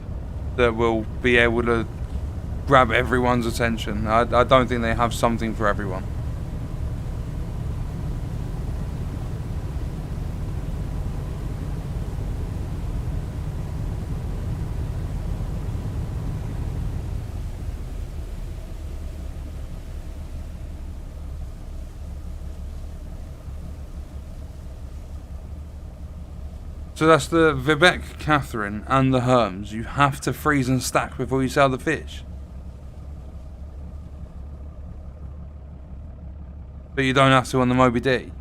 that will be able to grab everyone's attention. I don't think they have something for everyone. So that's the Vivek, Catherine, and the Herms. You have to freeze and stack before you sell the fish. But you don't have to on the Moby D.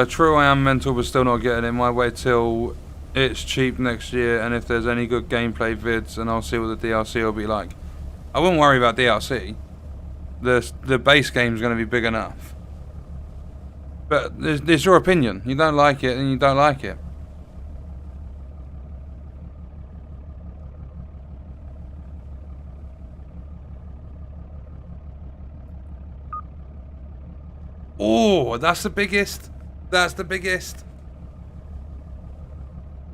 True, I am mental, but still not getting it. Might wait till it's cheap next year, and if there's any good gameplay vids, and I'll see what the DLC will be like. I wouldn't worry about DLC. The base game's going to be big enough. But it's your opinion. You don't like it, and you don't like it. Oh, that's the biggest. That's the biggest.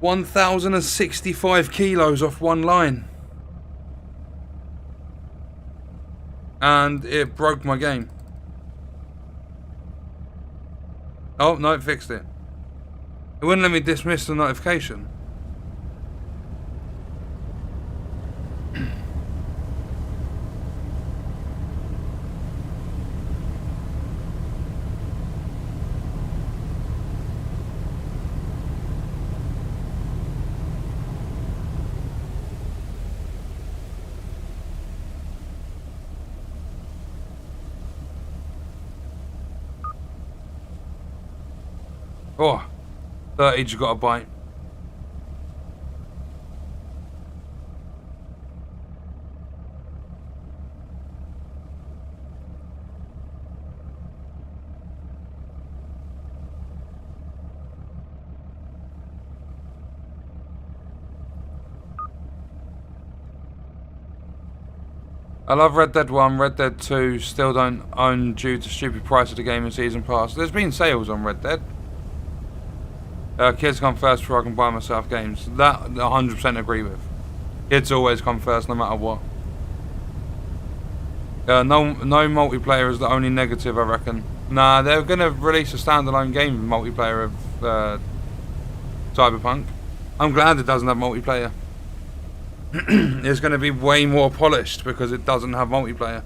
1,065 kilos off one line. And it broke my game. Oh, no, it fixed it. It wouldn't let me dismiss the notification. Oh, 30 just got a bite. I love Red Dead 1, Red Dead 2, still don't own due to stupid price of the game and season pass. There's been sales on Red Dead. Kids come first before I can buy myself games. That I 100% agree with. Kids always come first no matter what. No multiplayer is the only negative, I reckon. Nah, they're going to release a standalone game multiplayer of Cyberpunk. I'm glad it doesn't have multiplayer. It's going to be way more polished because it doesn't have multiplayer.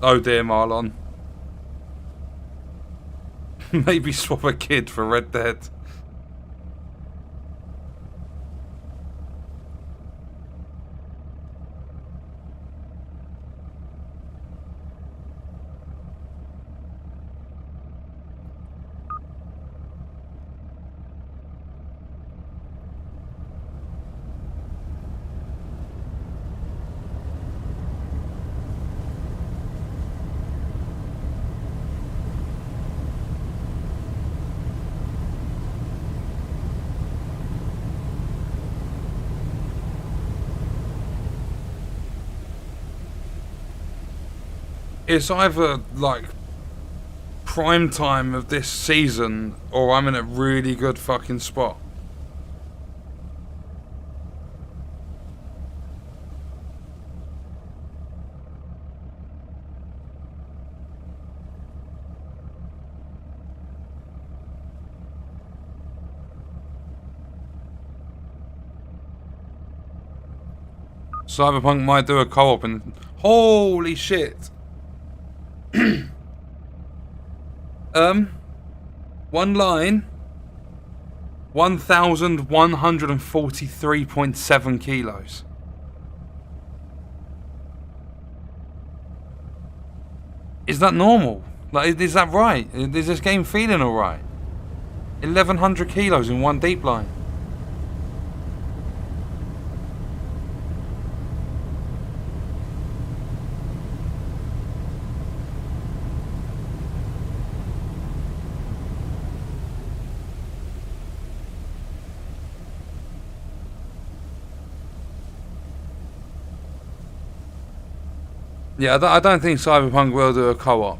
Oh dear, Marlon. Maybe swap a kid for Red Dead. It's either like prime time of this season or I'm in a really good fucking spot. Cyberpunk might do a co-op and holy shit. One line, 1,143.7 kilos. Is that normal? Like, is that right? Is this game feeling alright? 1,100 kilos in one deep line. Yeah, I don't think Cyberpunk will do a co-op.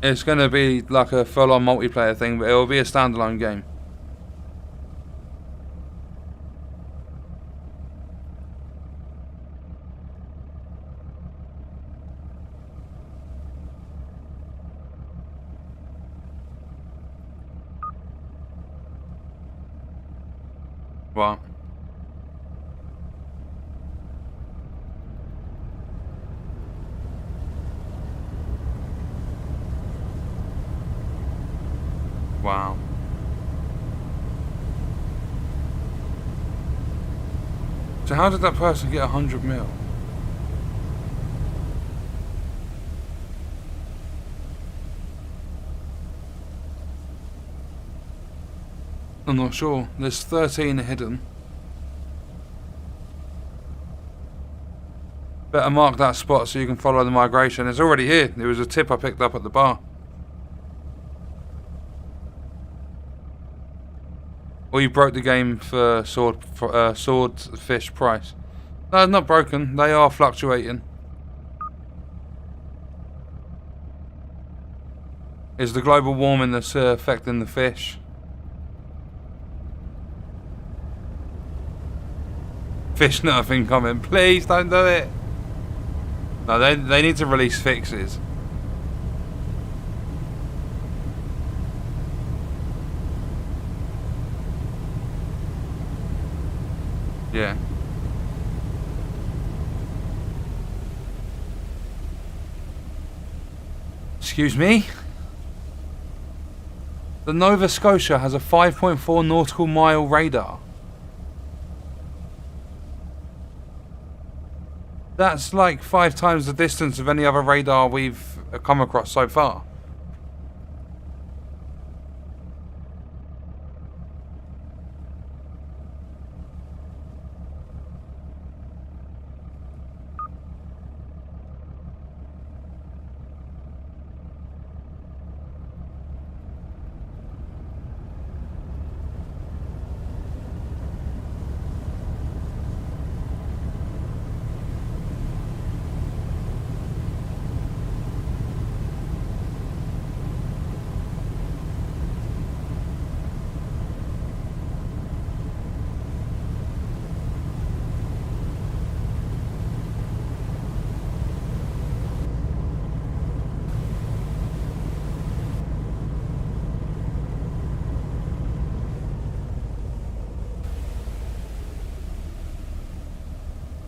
It's going to be like a full-on multiplayer thing, but it will be a standalone game. What? Wow. So how did that person get 100 mil? I'm not sure. There's 13 hidden. Better mark that spot so you can follow the migration. It's already here. It was a tip I picked up at the bar. Or you broke the game for swordfish price. No, it's not broken. They are fluctuating. It's the global warming that's affecting the fish. Fish nerf incoming. Please don't do it. No, they need to release fixes. Yeah. Excuse me? The Nova Scotia has a 5.4 nautical mile radar. That's like 5 times the distance of any other radar we've come across so far.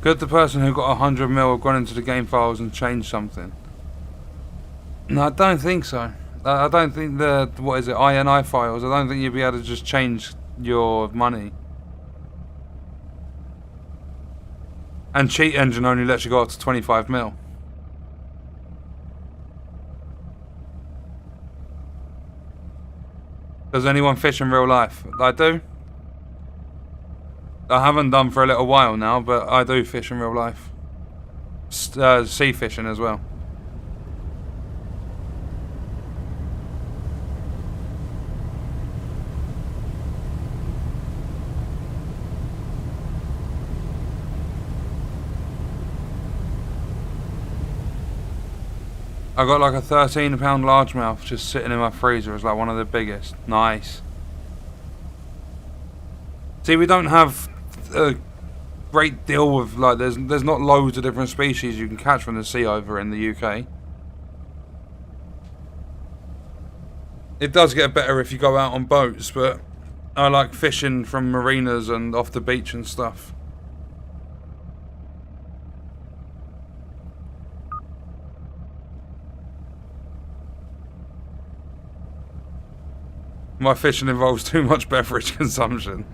Could the person who got 100 mil have gone into the game files and changed something? No, I don't think so. I don't think the, what is it, INI files, I don't think you'd be able to just change your money. And Cheat Engine only lets you go up to 25 mil. Does anyone fish in real life? I do. I haven't done for a little while now, but I do fish in real life. Sea fishing as well. I got like a 13-pound largemouth just sitting in my freezer. It's like one of the biggest. Nice. See, we don't have a great deal of, like, there's not loads of different species you can catch from the sea over in the UK. It does get better if you go out on boats, but I like fishing from marinas and off the beach and stuff. My fishing involves too much beverage consumption.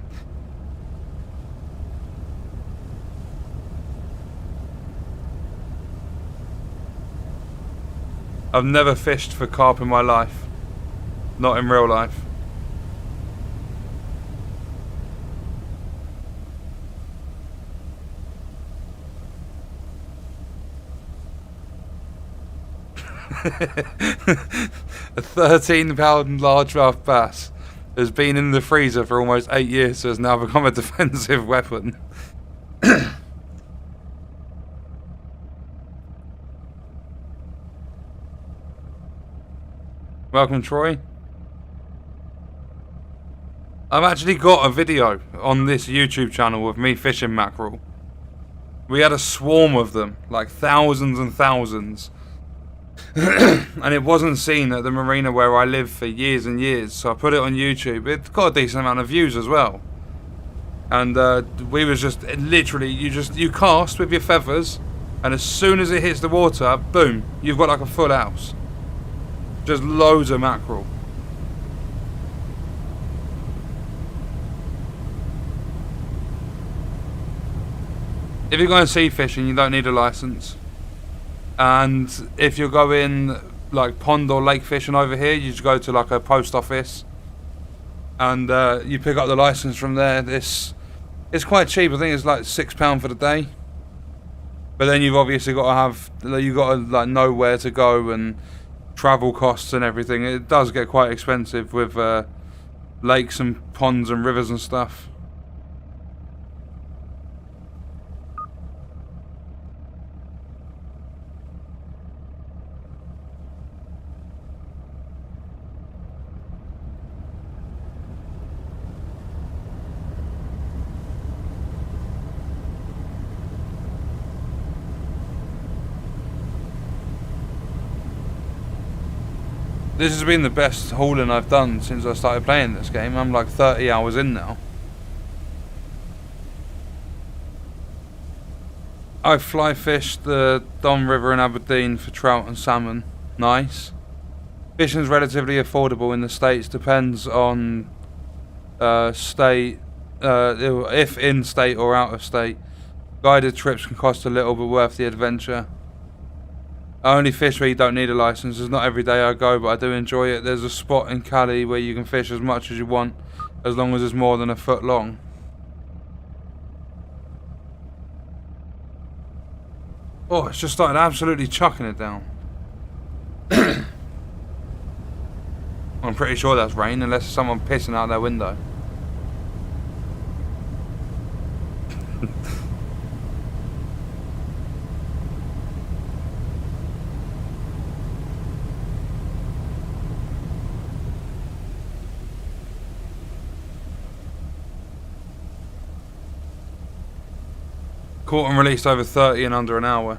I've never fished for carp in my life. Not in real life. A 13-pound largemouth bass has been in the freezer for almost 8 years, so has now become a defensive weapon. Welcome, Troy. I've actually got a video on this YouTube channel of me fishing mackerel. We had a swarm of them, like thousands and thousands. And it wasn't seen at the marina where I live for years and years, so I put it on YouTube. It's got a decent amount of views as well. And we was just literally, you cast with your feathers, and as soon as it hits the water, boom, you've got like a full house. Just loads of mackerel. If you're going sea fishing, you don't need a license. And if you're going like pond or lake fishing over here, you just go to like a post office and you pick up the license from there. It's quite cheap. I think it's like £6 for the day. But then you've obviously got to have, you've got to like know where to go and travel costs and everything. It does get quite expensive with lakes and ponds and rivers and stuff. This has been the best hauling I've done since I started playing this game. I'm like 30 hours in now. I fly fished the Don River in Aberdeen for trout and salmon. Nice. Fishing's relatively affordable in the States, depends on state, if in state or out of state. Guided trips can cost a little but worth the adventure. I only fish where you don't need a license. It's not every day I go, but I do enjoy it. There's a spot in Cali where you can fish as much as you want, as long as it's more than a foot long. Oh, it's just started absolutely chucking it down. I'm pretty sure that's rain, unless it's someone pissing out their window. Caught and released over 30 in under an hour.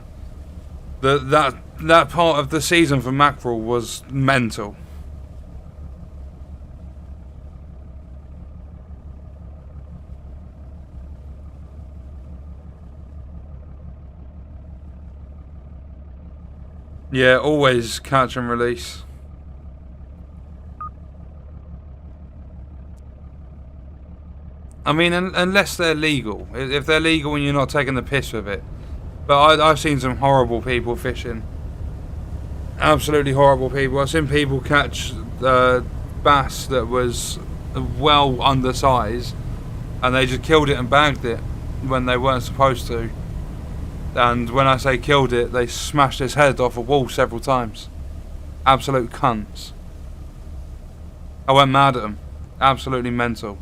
That part of the season for mackerel was mental. Yeah, always catch and release. I mean, unless they're legal. If they're legal and you're not taking the piss with it. But I've seen some horrible people fishing. Absolutely horrible people. I've seen people catch bass that was well undersized, and they just killed it and bagged it when they weren't supposed to. And when I say killed it, they smashed his head off a wall several times. Absolute cunts. I went mad at them. Absolutely mental.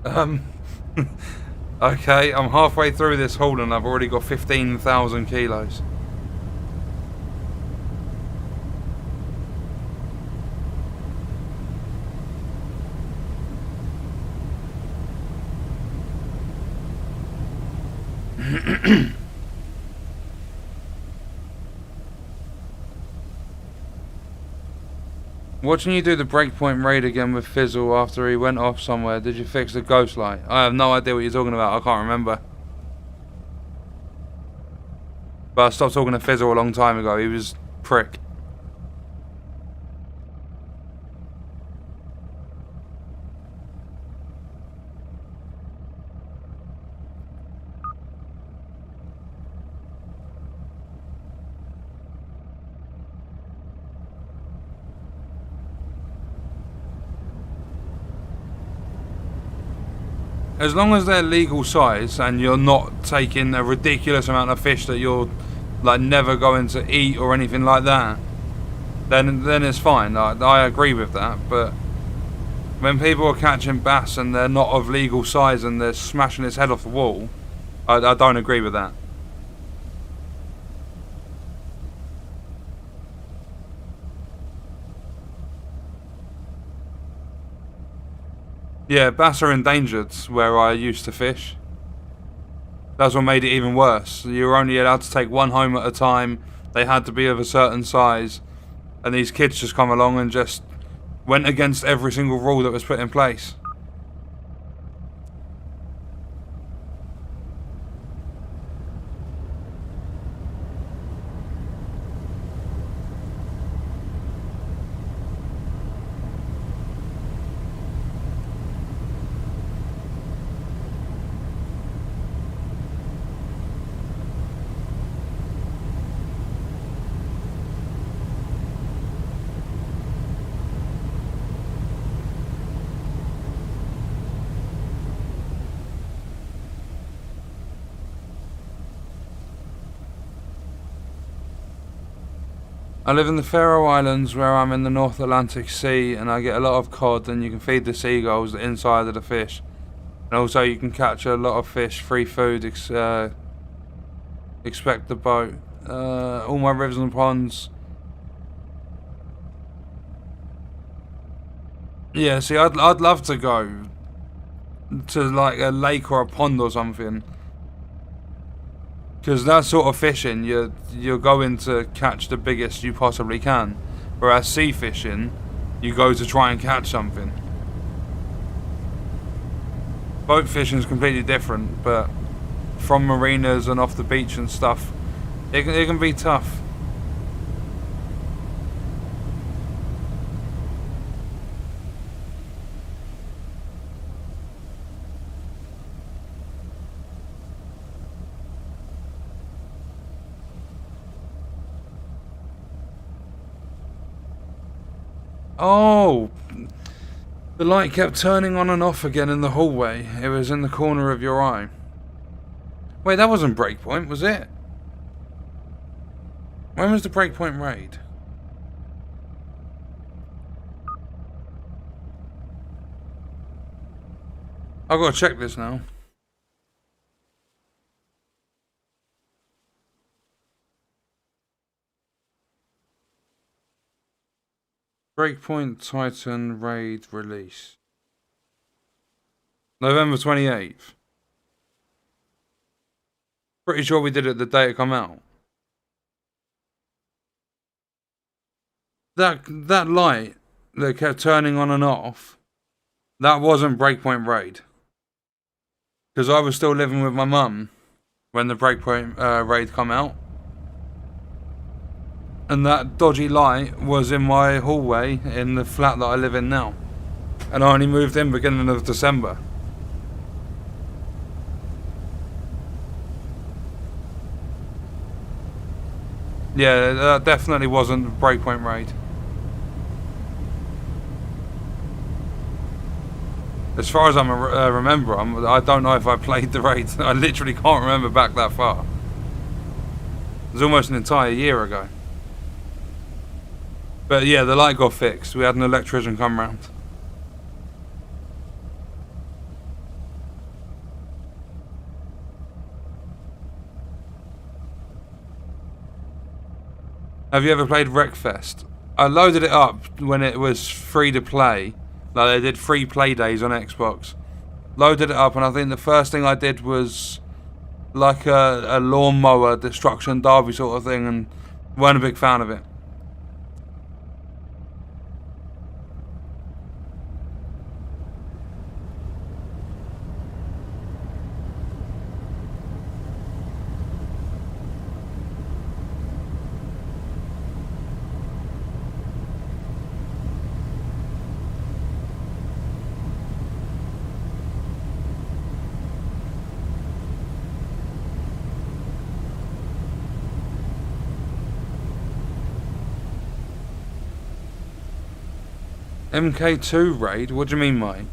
Um, okay, I'm halfway through this haul and I've already got 15,000 kilos. Watching you do the breakpoint raid again with Fizzle after he went off somewhere, did you fix the ghost light? I have no idea what you're talking about, I can't remember. But I stopped talking to Fizzle a long time ago, he was prick. As long as they're legal size and you're not taking a ridiculous amount of fish that you're like never going to eat or anything like that, then it's fine. I agree with that. But when people are catching bass and they're not of legal size and they're smashing his head off the wall, I don't agree with that. Yeah, bass are endangered where I used to fish. That's what made it even worse. You were only allowed to take one home at a time. They had to be of a certain size. And these kids just come along and just went against every single rule that was put in place. I live in the Faroe Islands where I'm in the North Atlantic Sea and I get a lot of cod and you can feed the seagulls the inside of the fish. And also you can catch a lot of fish, free food, expect the boat. All my rivers and ponds. Yeah, see I'd love to go to like a lake or a pond or something. Because that sort of fishing, you're going to catch the biggest you possibly can. Whereas sea fishing, you go to try and catch something. Boat fishing is completely different, but from marinas and off the beach and stuff, it can be tough. Oh, the light kept turning on and off again in the hallway. It was in the corner of your eye. Wait, that wasn't Breakpoint, was it? When was the Breakpoint raid? I've got to check this now. Breakpoint Titan Raid release. November 28th. Pretty sure we did it the day it come out. That light that kept turning on and off, that wasn't Breakpoint Raid. Because I was still living with my mum when the Breakpoint Raid come out. And that dodgy light was in my hallway in the flat that I live in now. And I only moved in beginning of December. Yeah, that definitely wasn't Breakpoint Raid. As far as I remember, I don't know if I played the raid. I literally can't remember back that far. It was almost an entire year ago. But yeah, the light got fixed. We had an electrician come round. Have you ever played Wreckfest? I loaded it up when it was free to play. Like they did free play days on Xbox. Loaded it up, and I think the first thing I did was like a lawnmower destruction derby sort of thing, and weren't a big fan of it. MK2 raid? What do you mean, Mike?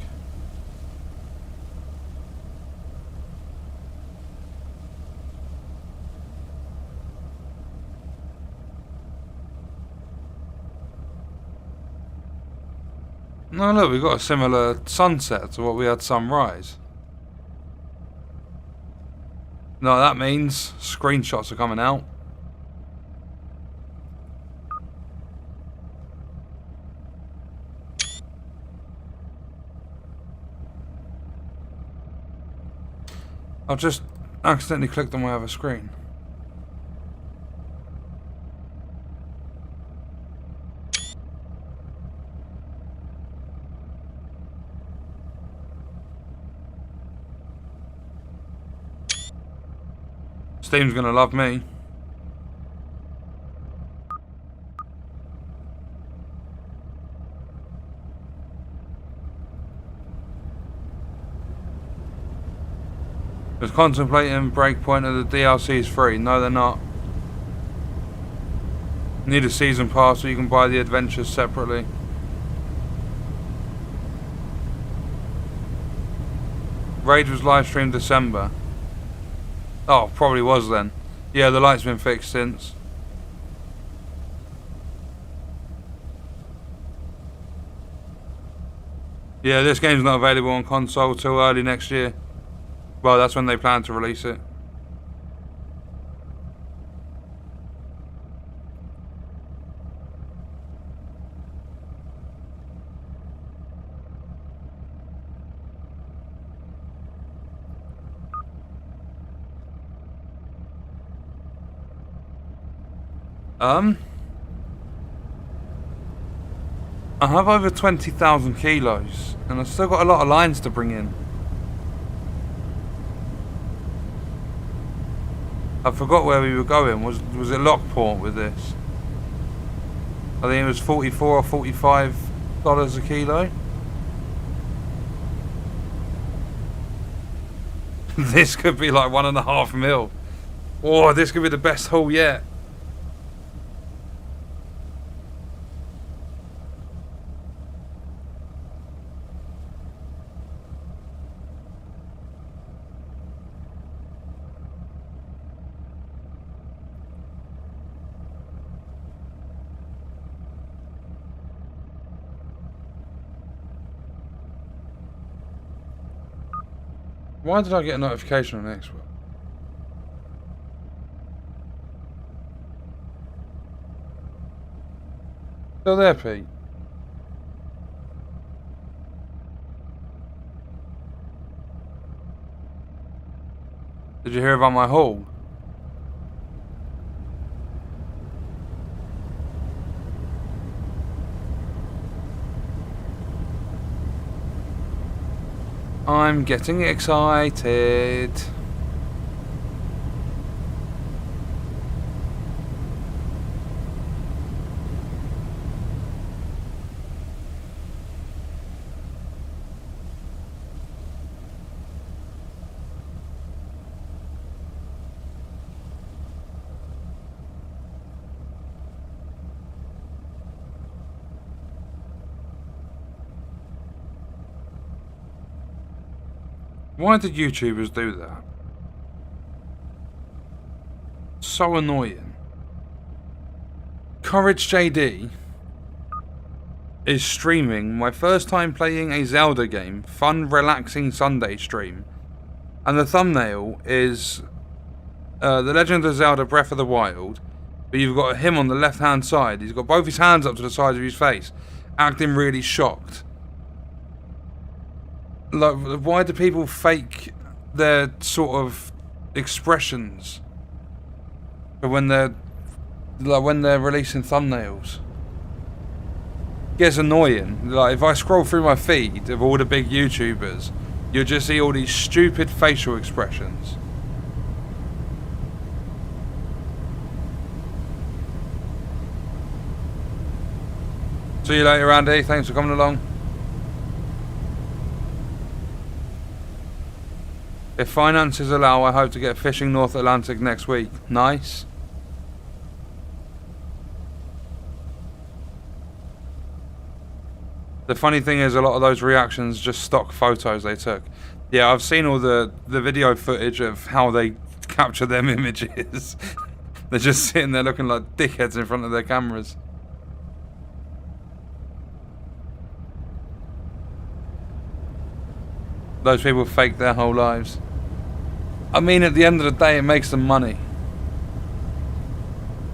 No, look, we've got a similar sunset to what we had sunrise. No, that means screenshots are coming out. I've just accidentally clicked on my other screen. Steam's gonna love me. Was contemplating Breakpoint of the DLC's free. No, they're not. Need a season pass so you can buy the adventures separately. Raid was live streamed December. Oh, probably was then. Yeah, the light's been fixed since. Yeah, this game's not available on console till early next year. Well, that's when they plan to release it. I have over 20,000 kilos, and I've still got a lot of lines to bring in. I forgot where we were going. Was it Lockport with this? I think it was $44 or $45 a kilo. This could be like 1.5 mil. Oh, this could be the best haul yet. Why did I get a notification on Xbox? Still there, Pete? Did you hear about my haul? I'm getting excited. Why did YouTubers do that? So annoying. Courage JD is streaming my first time playing a Zelda game, fun relaxing Sunday stream, and the thumbnail is The Legend of Zelda Breath of the Wild, but you've got him on the left hand side. He's got both his hands up to the side of his face, acting really shocked. Like, why do people fake their sort of expressions for when they're releasing thumbnails? It gets annoying. Like, if I scroll through my feed of all the big YouTubers, you'll just see all these stupid facial expressions. See you later, Andy. Thanks for coming along. If finances allow, I hope to get fishing North Atlantic next week. Nice. The funny thing is, a lot of those reactions just stock photos they took. Yeah, I've seen all the video footage of how they capture them images. They're just sitting there looking like dickheads in front of their cameras. Those people fake their whole lives. I mean, at the end of the day, it makes them money.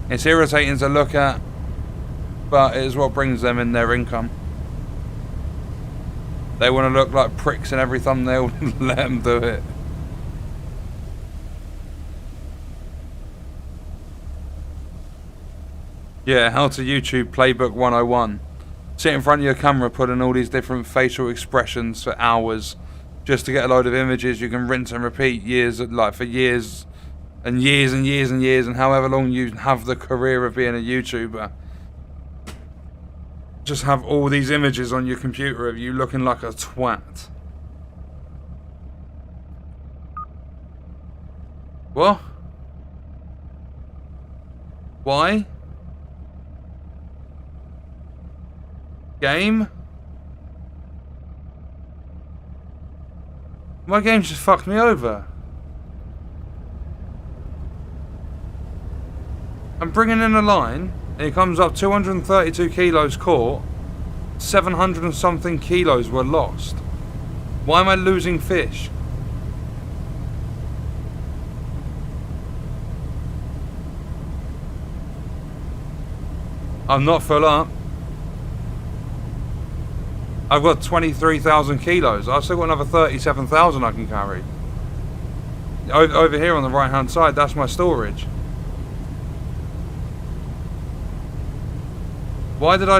It's irritating to look at, but it is what brings them in their income. They want to look like pricks in every thumbnail. Let them do it. Yeah, how to YouTube Playbook 101. Sit in front of your camera, put in all these different facial expressions for hours, just to get a load of images you can rinse and repeat for years and years and years and years, and however long you have the career of being a YouTuber. Just have all these images on your computer of you looking like a twat. What? Why? Game? My game just fucked me over. I'm bringing in a line, and it comes up 232 kilos caught, 700 and something kilos were lost. Why am I losing fish? I'm not full up. I've got 23,000 kilos. I've still got another 37,000 I can carry. Over here on the right hand side, that's my storage. Why did I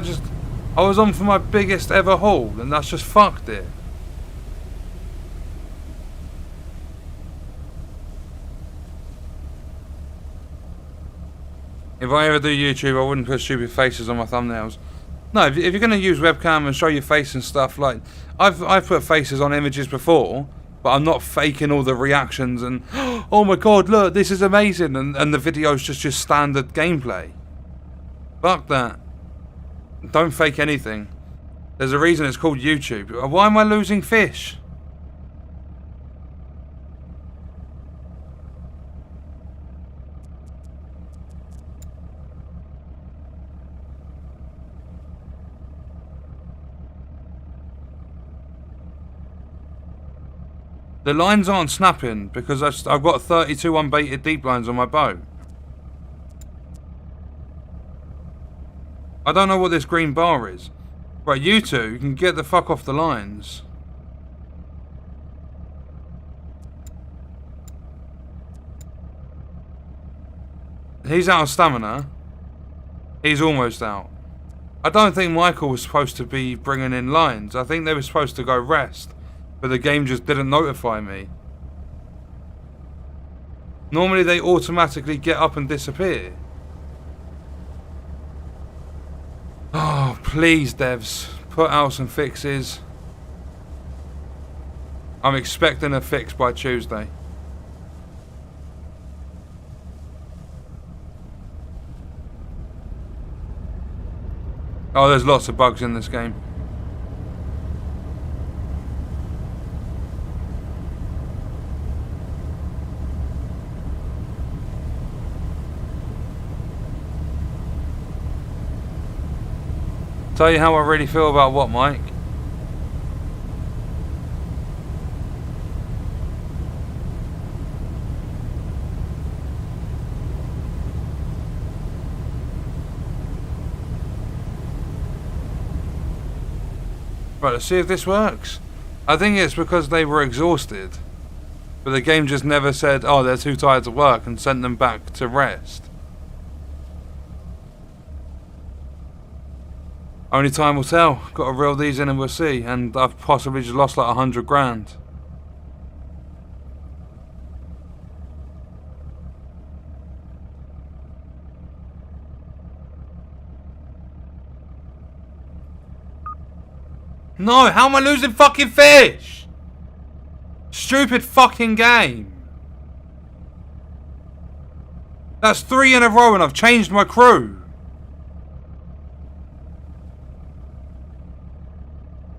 was on for my biggest ever haul, and that's just fucked it. If I ever do YouTube, I wouldn't put stupid faces on my thumbnails. No, if you're going to use webcam and show your face and stuff, like, I've put faces on images before, but I'm not faking all the reactions and, oh my god, look, this is amazing, and the video's just standard gameplay. Fuck that. Don't fake anything. There's a reason it's called YouTube. Why am I losing fish? The lines aren't snapping because I've got 32 unbaited deep lines on my boat. I don't know what this green bar is. Right, you two can get the fuck off the lines. He's out of stamina. He's almost out. I don't think Michael was supposed to be bringing in lines. I think they were supposed to go rest. But the game just didn't notify me. Normally they automatically get up and disappear. Oh, please, devs. Put out some fixes. I'm expecting a fix by Tuesday. Oh, there's lots of bugs in this game. Tell you how I really feel about what, Mike? Right, let's see if this works. I think it's because they were exhausted. But the game just never said, oh, they're too tired to work, and sent them back to rest. Only time will tell. Got to reel these in and we'll see. And I've possibly just lost like 100 grand. No, how am I losing fucking fish? Stupid fucking game. That's 3 in a row and I've changed my crew.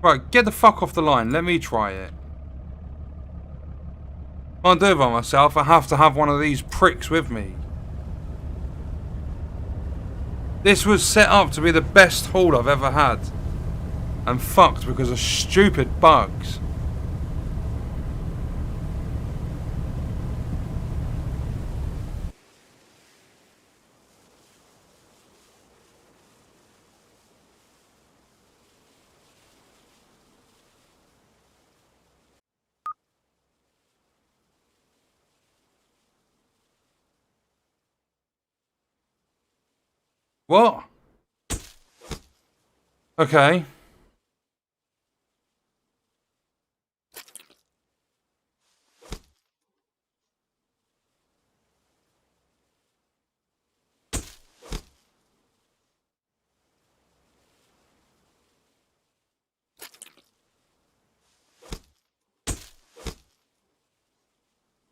Right, get the fuck off the line. Let me try it. Can't do it by myself. I have to have one of these pricks with me. This was set up to be the best haul I've ever had. And fucked because of stupid bugs. What? Okay.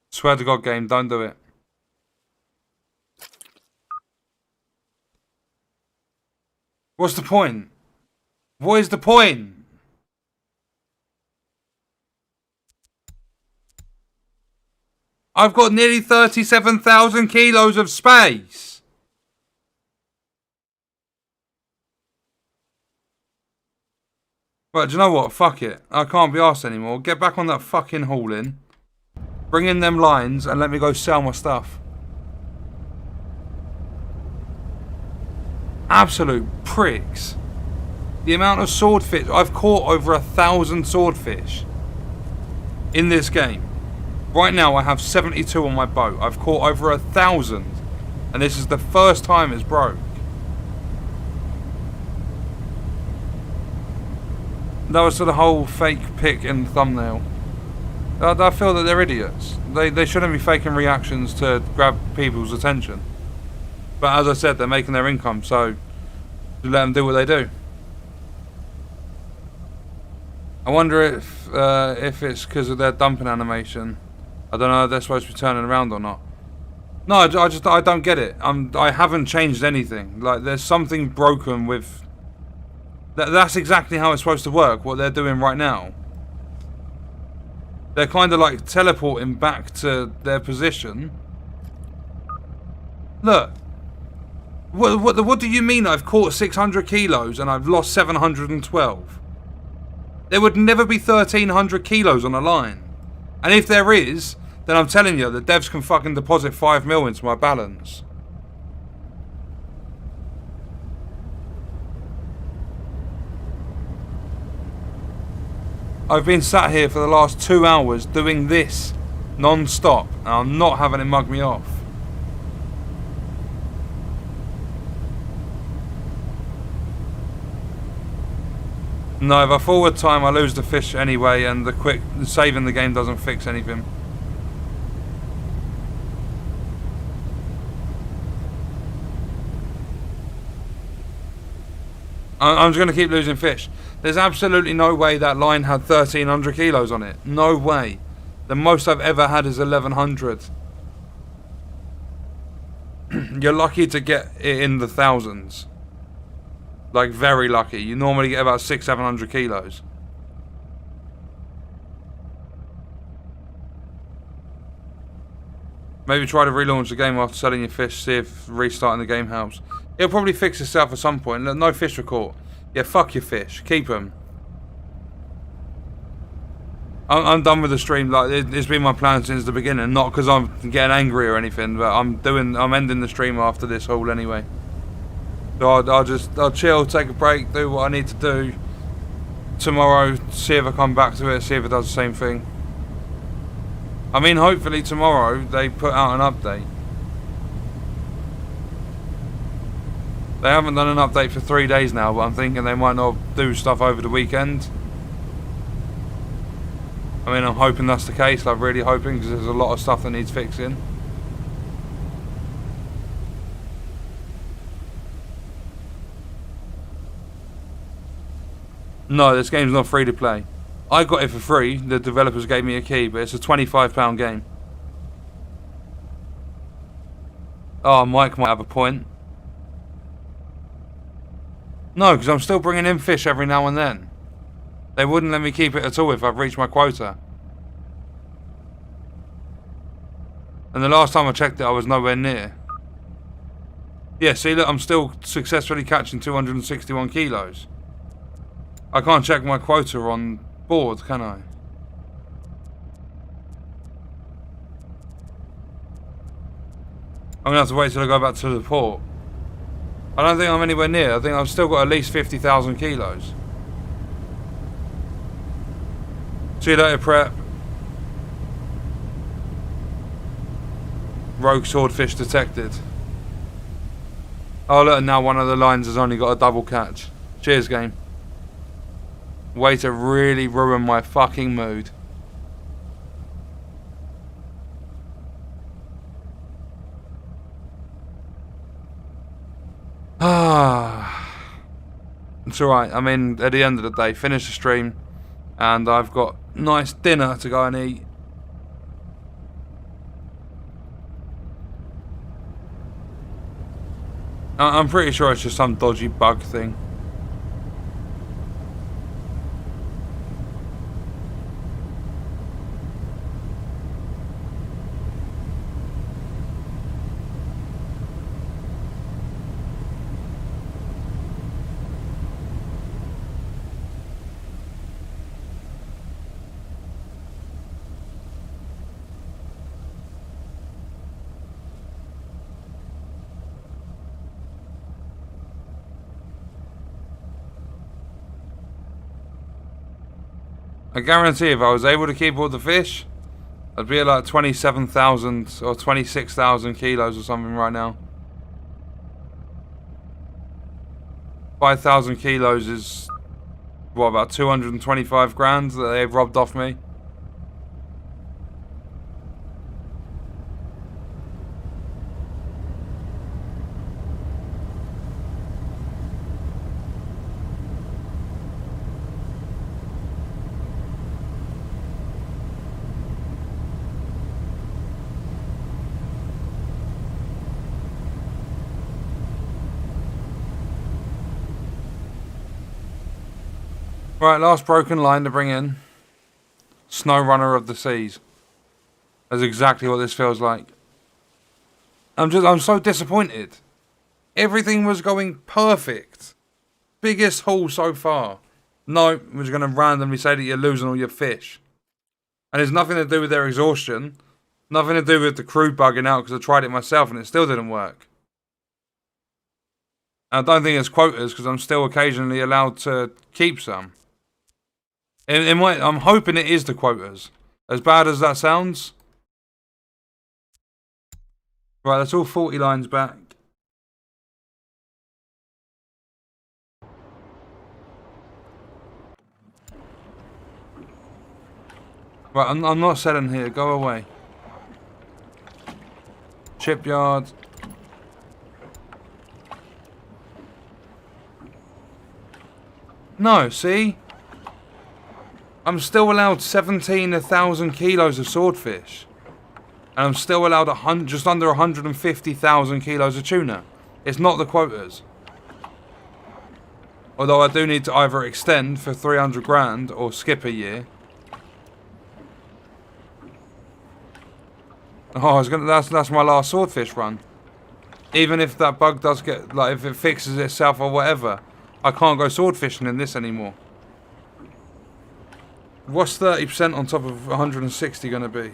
Swear to God, game, don't do it. What's the point? What is the point? I've got nearly 37,000 kilos of space. Right, do you know what? Fuck it. I can't be arsed anymore. Get back on that fucking hauling. Bring in them lines and let me go sell my stuff. Absolute pricks. The amount of swordfish. I've caught over 1,000 swordfish in this game. Right now I have 72 on my boat. I've caught over 1,000. And this is the first time it's broke. That was for the whole fake pic in the thumbnail. I feel that they're idiots. They shouldn't be faking reactions to grab people's attention. But as I said, they're making their income, so let them do what they do. I wonder if it's because of their dumping animation. I don't know if they're supposed to be turning around or not. No, I don't get it. I haven't changed anything. Like, there's something broken with... That's exactly how it's supposed to work, what they're doing right now. They're kind of like teleporting back to their position. Look. What do you mean I've caught 600 kilos and I've lost 712? There would never be 1,300 kilos on a line. And if there is, then I'm telling you, the devs can fucking deposit 5 mil into my balance. I've been sat here for the last 2 hours doing this non-stop, and I'm not having it mug me off. No, if I forward time, I lose the fish anyway, and the saving the game doesn't fix anything. I'm just going to keep losing fish. There's absolutely no way that line had 1,300 kilos on it. No way. The most I've ever had is 1,100. You're lucky to get it in the thousands. Like, very lucky. You normally get about 600-700 kilos. Maybe try to relaunch the game after selling your fish, see if restarting the game helps. It'll probably fix itself at some point. No fish were caught. Yeah, fuck your fish. Keep them. I'm done with the stream. Like, it's been my plan since the beginning. Not because I'm getting angry or anything, but I'm ending the stream after this haul anyway. So I'll chill, take a break, do what I need to do. Tomorrow, see if I come back to it, see if it does the same thing. I mean, hopefully tomorrow they put out an update. They haven't done an update for 3 days now, but I'm thinking they might not do stuff over the weekend. I mean, I'm hoping that's the case, like really hoping, because there's a lot of stuff that needs fixing. No, this game's not free to play. I got it for free, the developers gave me a key, but it's a £25 game. Oh, Mike might have a point. No, because I'm still bringing in fish every now and then. They wouldn't let me keep it at all if I've reached my quota. And the last time I checked it, I was nowhere near. Yeah, see, look, I'm still successfully catching 261 kilos. I can't check my quota on board, can I? I'm going to have to wait till I go back to the port. I don't think I'm anywhere near. I think I've still got at least 50,000 kilos. See you later, prep. Rogue swordfish detected. Oh look, now one of the lines has only got a double catch. Cheers, game. Way to really ruin my fucking mood. Ah, it's alright. I mean, at the end of the day, finish the stream, and I've got nice dinner to go and eat. I'm pretty sure it's just some dodgy bug thing. I guarantee if I was able to keep all the fish, I'd be at like 27,000 or 26,000 kilos or something right now. 5,000 kilos is, what, about 225 grand that they've robbed off me? Right, last broken line to bring in. Snow Runner of the Seas. That's exactly what this feels like. I'm so disappointed. Everything was going perfect. Biggest haul so far. No, we're just going to randomly say that you're losing all your fish. And it's nothing to do with their exhaustion. Nothing to do with the crew bugging out, because I tried it myself and it still didn't work. And I don't think it's quotas, because I'm still occasionally allowed to keep some. I'm hoping it is the quotas. As bad as that sounds. Right, that's all 40 lines back. Right, I'm not selling here. Go away. Shipyard. No, see? I'm still allowed 17,000 kilos of swordfish. And I'm still allowed just under 150,000 kilos of tuna. It's not the quotas. Although I do need to either extend for 300 grand or skip a year. Oh, that's my last swordfish run. Even if that bug does get, like, if it fixes itself or whatever, I can't go sword fishing in this anymore. What's 30% on top of 160 going to be?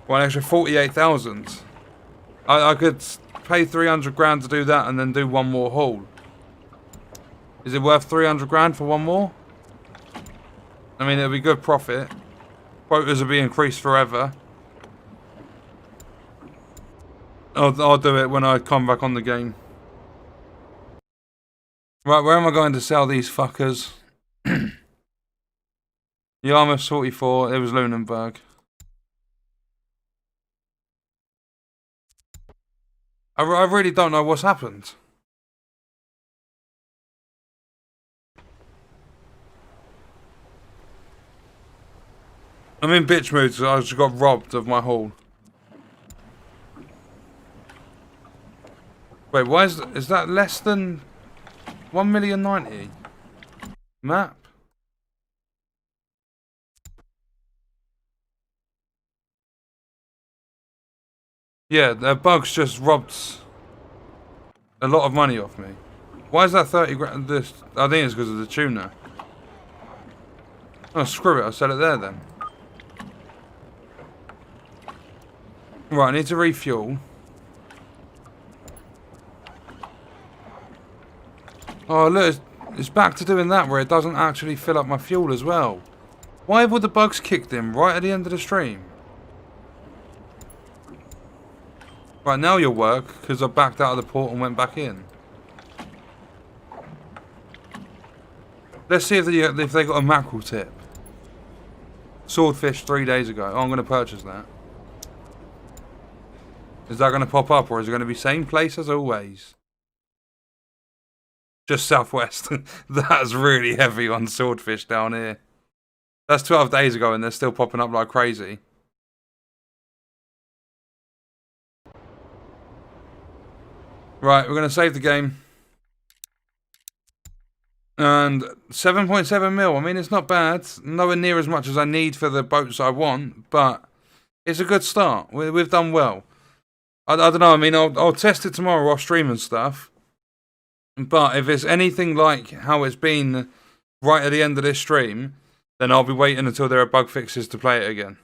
Well, an extra 48,000. I could pay 300 grand to do that and then do one more haul. Is it worth 300 grand for one more? I mean, it'll be good profit. Quotas will be increased forever. I'll do it when I come back on the game. Right, where am I going to sell these fuckers? Yarmouth 44, it was Lunenburg. I really don't know what's happened. I'm in bitch mood, so I just got robbed of my haul. Wait, why is that less than 1,090,000? Map? Yeah, the bugs just robbed a lot of money off me. Why is that 30 grand? I think it's because of the tuna. Oh, screw it, I'll sell it there then. Right, I need to refuel. Oh, look, it's back to doing that where it doesn't actually fill up my fuel as well. Why would the bugs kicked in right at the end of the stream? Right, now you'll work, because I backed out of the port and went back in. Let's see if they got a mackerel tip. Swordfish 3 days ago. Oh, I'm going to purchase that. Is that going to pop up, or is it going to be same place as always? Just southwest. That's really heavy on swordfish down here. That's 12 days ago and they're still popping up like crazy. Right, we're going to save the game. And 7.7 mil, I mean, it's not bad. Nowhere near as much as I need for the boats I want, but it's a good start. We've done well. I don't know, I mean, I'll test it tomorrow off stream and stuff. But if it's anything like how it's been right at the end of this stream, then I'll be waiting until there are bug fixes to play it again.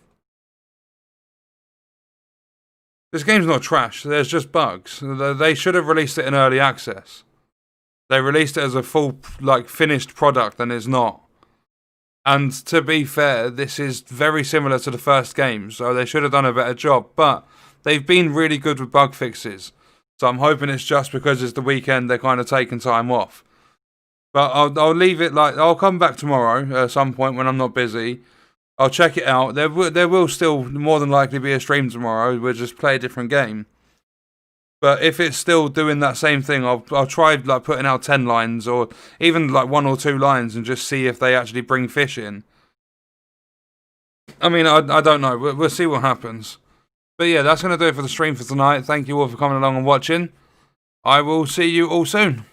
This game's not trash, there's just bugs. They should have released it in early access. They released it as a full, like, finished product, and it's not. And to be fair, this is very similar to the first game, so they should have done a better job. But they've been really good with bug fixes. So I'm hoping it's just because it's the weekend they're kind of taking time off. But I'll leave it like, I'll come back tomorrow at some point when I'm not busy. I'll check it out. There will still more than likely be a stream tomorrow. We'll just play a different game. But if it's still doing that same thing, I'll try like putting out 10 lines or even like 1 or 2 lines and just see if they actually bring fish in. I mean, I don't know. We'll see what happens. But yeah, that's going to do it for the stream for tonight. Thank you all for coming along and watching. I will see you all soon.